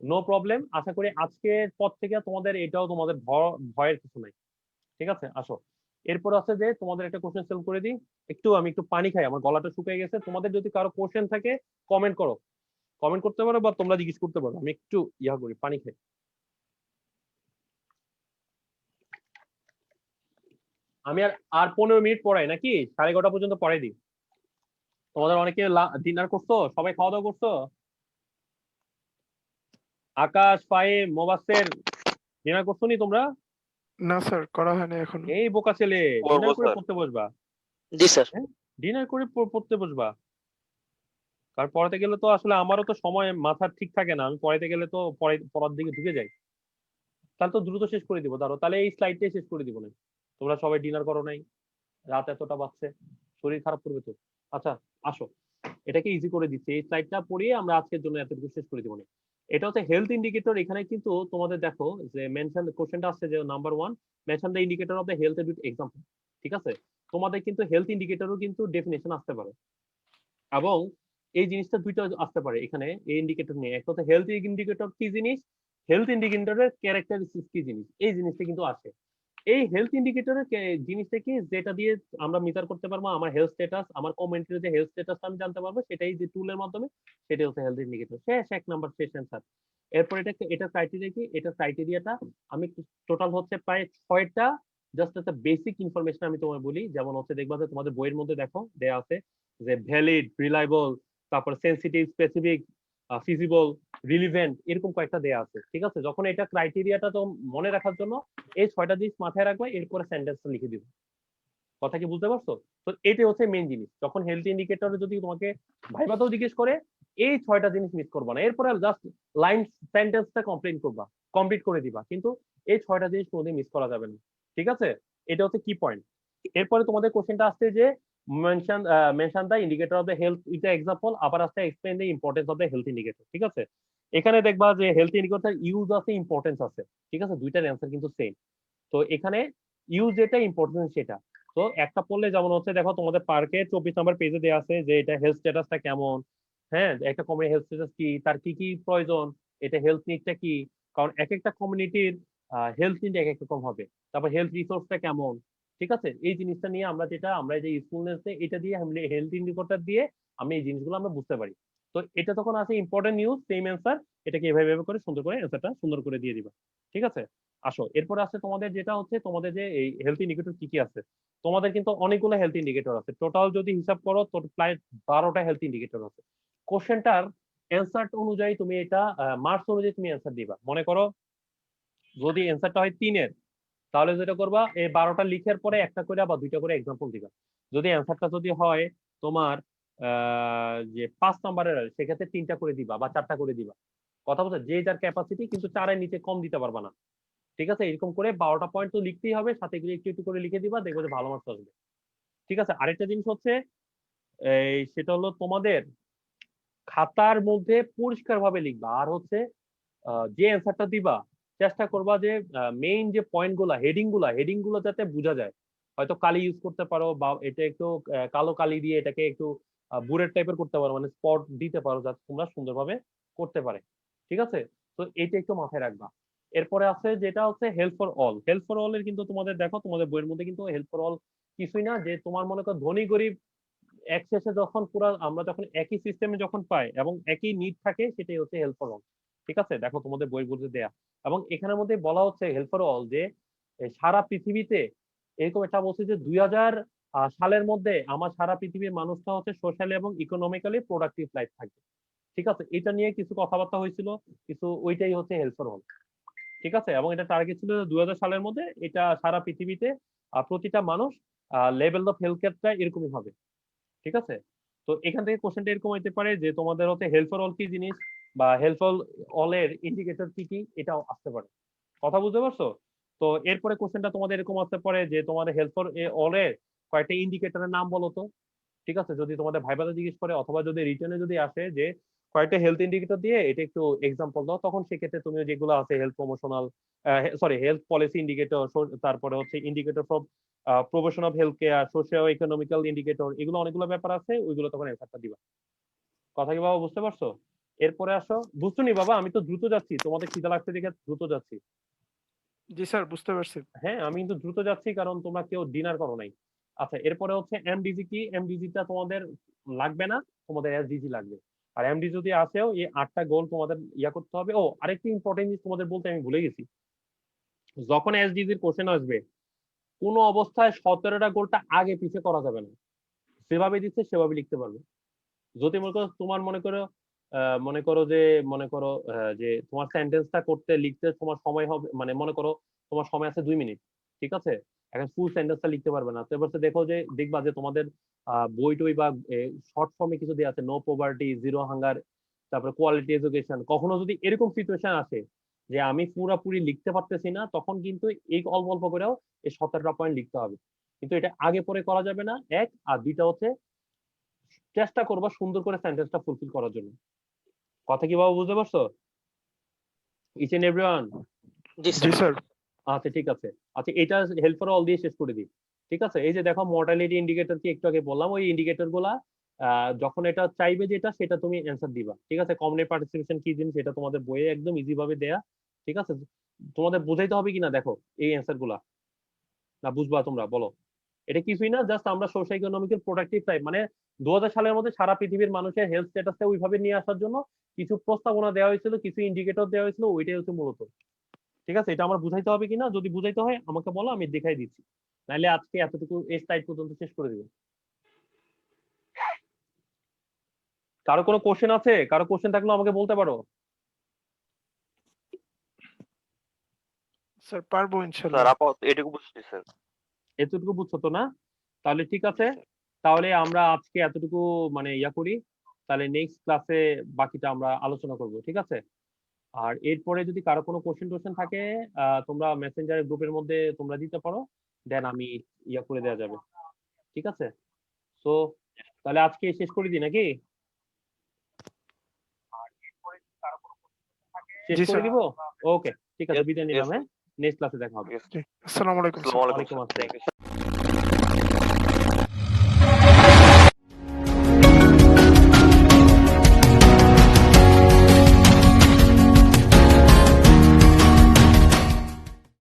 নো প্রবলেম, আশা করি আজকের পর থেকে তোমাদের এটাও তোমাদের ভয়ের কিছু নাই। ঠিক আছে, আসো। এরপর আছে যে তোমাদের একটা কোশ্চেন সেল করে দিই। আমি একটু পানি খাই, আমার গলাটা শুকিয়ে গেছে। তোমাদের যদি কারো কোশ্চেন থাকে কমেন্ট করো, কমেন্ট করতে পারো বা তোমরা জিজ্ঞেস করতে পারো। আমি একটু ইয়া করি, পানি খাই। আমি আর 15 মিনিট পড়াই নাকি? 11:30 পর্যন্ত পড়াই দিই। তোমাদের অনেকে ডিনার করছো, সবাই খাওয়া দাওয়া করছো? আকাশ, ফাহিম, মোবাসের ডিনার করছো নি তোমরা? না স্যার করা হয়নি এখনো। এই বোকা ছেলে, করবো ডিনার করে স্যার। পড়তে বসবা? জি স্যার। হ্যাঁ, ডিনার করে পড়তে বসবা। কারণ পড়াতে গেলে তো আসলে আমারও তো সময় মাথা ঠিক থাকে না, আমি পড়াইতে গেলে তো পড়ার দিকে ঢুকে যাই। তাহলে তো দ্রুত শেষ করে দিব, ধরো তাহলে এই স্লাইডটাই শেষ করে দিব না। তোমরা সবাই ডিনার করো নাই, রাত এতটা বাজছে, শরীর খারাপ করবে তো। আচ্ছা আসো, এটাকে ইজি করে দিচ্ছি, এই স্লাইডটা পড়িয়ে আমরা আজকের জন্য এতটুকু শেষ করে দিব না। এটা হচ্ছে হেলথ ইন্ডিকেটর। এখানে কিন্তু তোমাদের দেখো যে মেনশন কোশ্চেনটা আসছে যে number 1 mention the indicator of the health with example. ঠিক আছে, তোমাদের কিন্তু হেলথ ইন্ডিকেটরও কিন্তু ডেফিনেশন আসতে পারে, এবং এই জিনিসটা দুইটা আসতে পারে এখানে এই ইন্ডিকেটর নিয়ে। একটা হচ্ছে হেলথ ইন্ডিকেটর কি জিনিস, হেলথ ইন্ডিকেটরের ক্যারেক্টারিস্টিক্স কি জিনিস, এই জিনিসটা কিন্তু আসে। এই হেলথ ইন্ডিকেটরের জিনিসটা কি, যেটা দিয়ে আমরা মিটার করতে পারবো আমার হেলথ স্ট্যাটাস, আমার কমিউনিটির যে হেলথ স্ট্যাটাস আমি জানতে পারবো, সেটাই যে টুলের মাধ্যমে, সেটাই হচ্ছে হেলথ ইন্ডিকেটর। শেষ, 1 নাম্বার শেষ অ্যান্সার। এরপর এটা ক্রাইটেরিয়া কি, এটা ক্রাইটেরিয়াটা আমি টোটাল হচ্ছে প্রায় 6টা, জাস্ট একটা বেসিক ইনফরমেশন আমি তোমায় বলি। যেমন হচ্ছে দেখবা যে তোমাদের বইয়ের মধ্যে দেখো দেয়া আছে যে ভ্যালিড, রিলায়েবল, তারপর সেন্সিটিভ, স্পেসিফিক, ফিজিবল, রিলিভেন্ট, এরকম কয়েকটা দেয়া আছে। ঠিক আছে, যখন এটা ক্রাইটেরিয়াটা তো মনে রাখার জন্য এই 6টা জিনিস মাথায় রাখবে, এরপরে সেন্টেন্সটা লিখে দিবে। কথা কি বুঝতে পারছো? তো এটাই হচ্ছে মেইন জিনিস। যখন হেলথ ইন্ডিকেটরে যদি তোমাকে ভাইবাতেও জিজ্ঞেস করে, এই 6টা জিনিস মিস করবা না, এরপরে জাস্ট লাইন সেন্টেন্সটা কমপ্লিট করে দিবা, কিন্তু এই 6টা জিনিস কোনোদিন মিস করা যাবে না। ঠিক আছে, এটা হচ্ছে কি পয়েন্ট। এরপরে তোমাদের কোশ্চেনটা আসছে যে mention the indicator of the health with example, আবার আসছে explain the importance of the health indicator. ঠিক আছে, এখানে দেখবা যে হেলথ ইন্ডিকেটর ইউজ আছে, ইম্পর্টেন্স আছে। ঠিক আছে, দুইটার অ্যান্সার কিন্তু সেম। তো এখানে ইউজ যেটা, ইম্পর্টেন্স সেটা। তো একটা পড়লে যেমন হচ্ছে দেখো তোমাদের পার্কে 24 নম্বর পেজে দেওয়া আছে যে এটা হেলথ স্ট্যাটাসটা কেমন। হ্যাঁ, একটা কমিউনিটি হেলথ স্ট্যাটাস কি, তার কি কি প্রয়োজন, এটা হেলথ নিডটা কি। কারণ এক একটা কমিউনিটির হেলথ নিড এক এক রকম হবে। তারপর হেলথ রিসোর্সটা কেমন। ঠিক আছে, এই জিনিসটা নিয়ে আমরা আমরা এই যে ইউজফুলনেস এটা দিয়ে হেলথ ইন্ডিকেটর দিয়ে আমরা এই জিনিসগুলো আমরা বুঝতে পারি। তো এটা তখন আছে ইম্পর্টেন্ট নিউজ, সেম অ্যান্সার, এটাকে এভাবে করে সুন্দর করে অ্যান্সারটা সুন্দর করে দিয়ে দিবা। ঠিক আছে, আসো এরপরে আছে তোমাদের যেটা হচ্ছে তোমাদের যে এই হেলথ ইন্ডিকেটর কি কি আছে। তোমাদের কিন্তু অনেকগুলো হেলথ ইন্ডিকেটর আছে, টোটাল যদি হিসাব করো তো প্রায় 12টা হেলথ ইন্ডিকেটর আছে। কোশ্চেনটার অ্যান্সার অনুযায়ী তুমি এটা মার্কস অনুযায়ী তুমি অ্যান্সার দিবা। মনে করো যদি অ্যান্সারটা হয় 3-এর, তাহলে যেটা করবা এই 12টা লিখার পরে একটা করে বা দুইটা করে এক্সাম্পল দিবা। যদি অ্যান্সারটা যদি হয় তোমার যে 5 নাম্বারের, সেক্ষেত্রে 3টা করে দিবা বা 4টা করে দিবা। কথা বলছে যে যার ক্যাপাসিটি, কিন্তু 4-এর নিচে কম দিতে পারবা না। ঠিক আছে, এরকম করে 12টা পয়েন্ট তো লিখতেই হবে, সাথে এগুলো একটু একটু করে লিখে দিবা, দেখবে যে ভালো মার্কস আসবে। ঠিক আছে, আরেকটা জিনিস হচ্ছে সেটা হলো তোমাদের খাতার মধ্যে পরিষ্কার ভাবে লিখবা। আর হচ্ছে যে অ্যান্সারটা দিবা চেষ্টা করবা যে মেইন যে পয়েন্ট গুলা, হেডিং গুলো যাতে বোঝা যায়। হয়তো কালি ইউজ করতে পারো, বা এটা একটু কালো কালি দিয়ে এটাকে একটু বুলেট টাইপের করতে পারো, মানে স্পট দিতে পারো, যাতে তোমরা সুন্দরভাবে করতে পারে। ঠিক আছে, তো এইটা একটু মাথায় রাখবা। এরপরে আছে যেটা হচ্ছে help for all. Help for all এর কিন্তু তোমাদের দেখো তোমাদের বইয়ের মধ্যে কিন্তু হেল্প ফর অল কিছুই না, যে তোমার মনে করো ধনী গরিব এক শেষে যখন পুরো আমরা যখন একই সিস্টেমে যখন পাই এবং একই নিড থাকে, সেটাই হচ্ছে হেল্প ফর অল। ঠিক আছে, দেখো তোমাদের বই বলতে দেয়া, এবং এখানের মধ্যে বলা হচ্ছে হেল্প ফর অল যে সারা পৃথিবীতে এরকম একটা বলছে যে 2000 সালের মধ্যে আমার সারা পৃথিবীর মানুষটা হচ্ছে সোশ্যালি এবং ইকোনমিক্যালি প্রোডাক্টিভ লাইফ থাকবে। ঠিক আছে, এটা নিয়ে কিছু কথাবার্তা হয়েছিল, কিছু ওইটাই হচ্ছে হেল্প ফর অল। ঠিক আছে, এবং এটা টার্গেট ছিল 2000 সালের মধ্যে এটা সারা পৃথিবীতে প্রতিটা মানুষ লেভেল অফ হেলথ কেয়ারটা এরকমই হবে। ঠিক আছে, তো এখান থেকে কোশ্চেনটা এরকম হইতে পারে যে তোমাদের হচ্ছে হেল্প ফর অল কি জিনিস, বা হেল্প ফর অল এর ইন্ডিকেটর কি কি, এটাও আসতে পারে। কথা বুঝতে পারছো? তো এরপরে কোশ্চেনটা তোমাদের এরকম আসতে পারে যে তোমাদের হেল্প ফর অল এর কয়েকটা ইন্ডিকেটরের নাম বলো তো। ঠিক আছে, যদি তোমাদের ভাইবাতে জিজ্ঞেস করে অথবা যদি রিটেনে যদি আসে যে কয়েকটা হেলথ ইন্ডিকেটর দিয়ে এটা একটু এক্সাম্পল দাও, তখন সেক্ষেত্রে তুমি যেগুলো আছে health promotional health policy indicator, তারপরে হচ্ছে indicator for promotion of health care, socio economical indicator, এগুলো অনেকগুলো ব্যাপার আছে, ওইগুলো তখন অ্যান্সারটা দিবা। কথা কি বাবা বুঝতে পারছো? এরপরে আসো, বুঝছো নি বাবা, আমি তো দ্রুত যাচ্ছি, তোমাদের খিদা লাগছে দেখে দ্রুত যাচ্ছি। জি স্যার, বুঝতে পারছি। হ্যাঁ, আমি কিন্তু দ্রুত যাচ্ছি কারণ তোমরা কেউ ডিনার করো নাই। আচ্ছা, এরপরে হচ্ছে এমডিজি কি, এমডিজিটা তোমাদের লাগবে না, তোমাদের এসডিজি লাগবে। আর এমডি যদি আসেও এই 8টা গোল তোমাদের করতে হবে। ও আরেকটি ইম্পর্টেন্ট জিনিস তোমাদের বলতে আমি ভুলে গেছি, যখন এসডিজির কোশ্চেন আসবে কোনো অবস্থায় 17টা গোলটা আগে পিছে করা যাবে না, যেভাবে দিচ্ছে সেভাবে লিখতে পারবে। যদি মনে করো তোমার মনে করো যে তোমার সেন্টেন্সটা করতে লিখতে তোমার সময় হবে, মানে মনে করো তোমার সময় আছে 2 মিনিট। ঠিক আছে, এখন ফুল সেন্টেন্সটা লিখতে পারবে না, তো এবার দেখো যে দেখবা যে তোমাদের বই টই বা শর্ট ফর্মে কিছু দেওয়া আছে, নো পভার্টি, জিরো হাঙ্গার, তারপরে কোয়ালিটি এডুকেশন। কখনো যদি এরকম সিচুয়েশন আসে যে আমি পুরোপুরি লিখতে পারতেছি না, তখন কিন্তু এই অল্প অল্প করেও এই 17টা পয়েন্ট লিখতে হবে। কিন্তু এটা আগে পরে করা যাবে না, এক। আর দুইটা হচ্ছে চেষ্টা করবা সুন্দর করে সেন্টেন্সটা ফুলফিল করার জন্য। কথা কি বাবা বুঝতে পারছো? Each and everyone? জি জি স্যার। স্যার। আচ্ছা ঠিক আছে, আচ্ছা এটা হেল্প ফর অল দিয়ে শেষ করে দিই। ঠিক আছে, এই যে দেখো মর্টালিটি ইন্ডিকেটর কি একটু আগে বললাম, ওই ইন্ডিকেটর গুলা যখন এটা চাইবে যেটা সেটা তুমি অ্যান্সার দিবা। ঠিক আছে, কমপ্লিট পার্টিসিপেশন কি জিনিস এটা তোমাদের বইয়ে একদম ইজি ভাবে দেয়া। ঠিক আছে, তোমাদের বুঝাইতে হবে কিনা দেখো এই অ্যান্সার গুলা, না বুঝবা তোমরা বলো? এটা কিছুই না, জাস্ট আমরা সোশ্যাল ইকোনমিক্যাল প্রোডাক্টিভ টাইপ, মানে 2000 সালের মধ্যে সারা পৃথিবীর মানুষের হেলথ স্ট্যাটাসটা ওইভাবে নিয়ে আসার জন্য কিছু প্রস্তাবনা দেওয়া হয়েছিল, কিছু ইন্ডিকেটর দেওয়া হয়েছিল, ওইটাই হচ্ছে মূলত। ঠিক আছে, এটা আমার বুঝাইতে হবে কিনা, যদি বুঝাইতে হয় আমাকে বলো, আমি দেখাই দিচ্ছি, নাহলে আজকে এতটুকু এই স্লাইড পর্যন্ত শেষ করে দেবো। কারো কোনো কোশ্চেন আছে? কারো কোশ্চেন থাকলে আমাকে বলতে পারো। স্যার পারবো স্যার ইনশাল্লাহ। আপাতত এটুকু বুঝছি স্যার। এতটুকু বুঝছো তো না? তাহলে ঠিক আছে, জি স্যার। তাহলে আমরা আজকে এতটুকু মানে করি, তাহলে নেক্সট ক্লাসে বাকিটা আমরা আলোচনা করব। ঠিক আছে, আর এরপরে যদি কারো কোনো কোশ্চেন থাকে তোমরা মেসেঞ্জারের গ্রুপের মধ্যে তোমরা দিতে পারো, দেন আমি করে দেওয়া যাবে। ঠিক আছে, তো তাহলে আজকে শেষ করে দিই নাকি? শেষ জি করে স্যার। দিব। ওকে, ঠিক আছে, বিদায় Yes, নিলাম। yes, হ্যাঁ, নেক্সট ক্লাসে দেখা হবে। yes. জি, আসসালামু আলাইকুম স্যার। আসসালামু আলাইকুম ওয়ালাইকুম স্যার। আসসালাম। Thank you.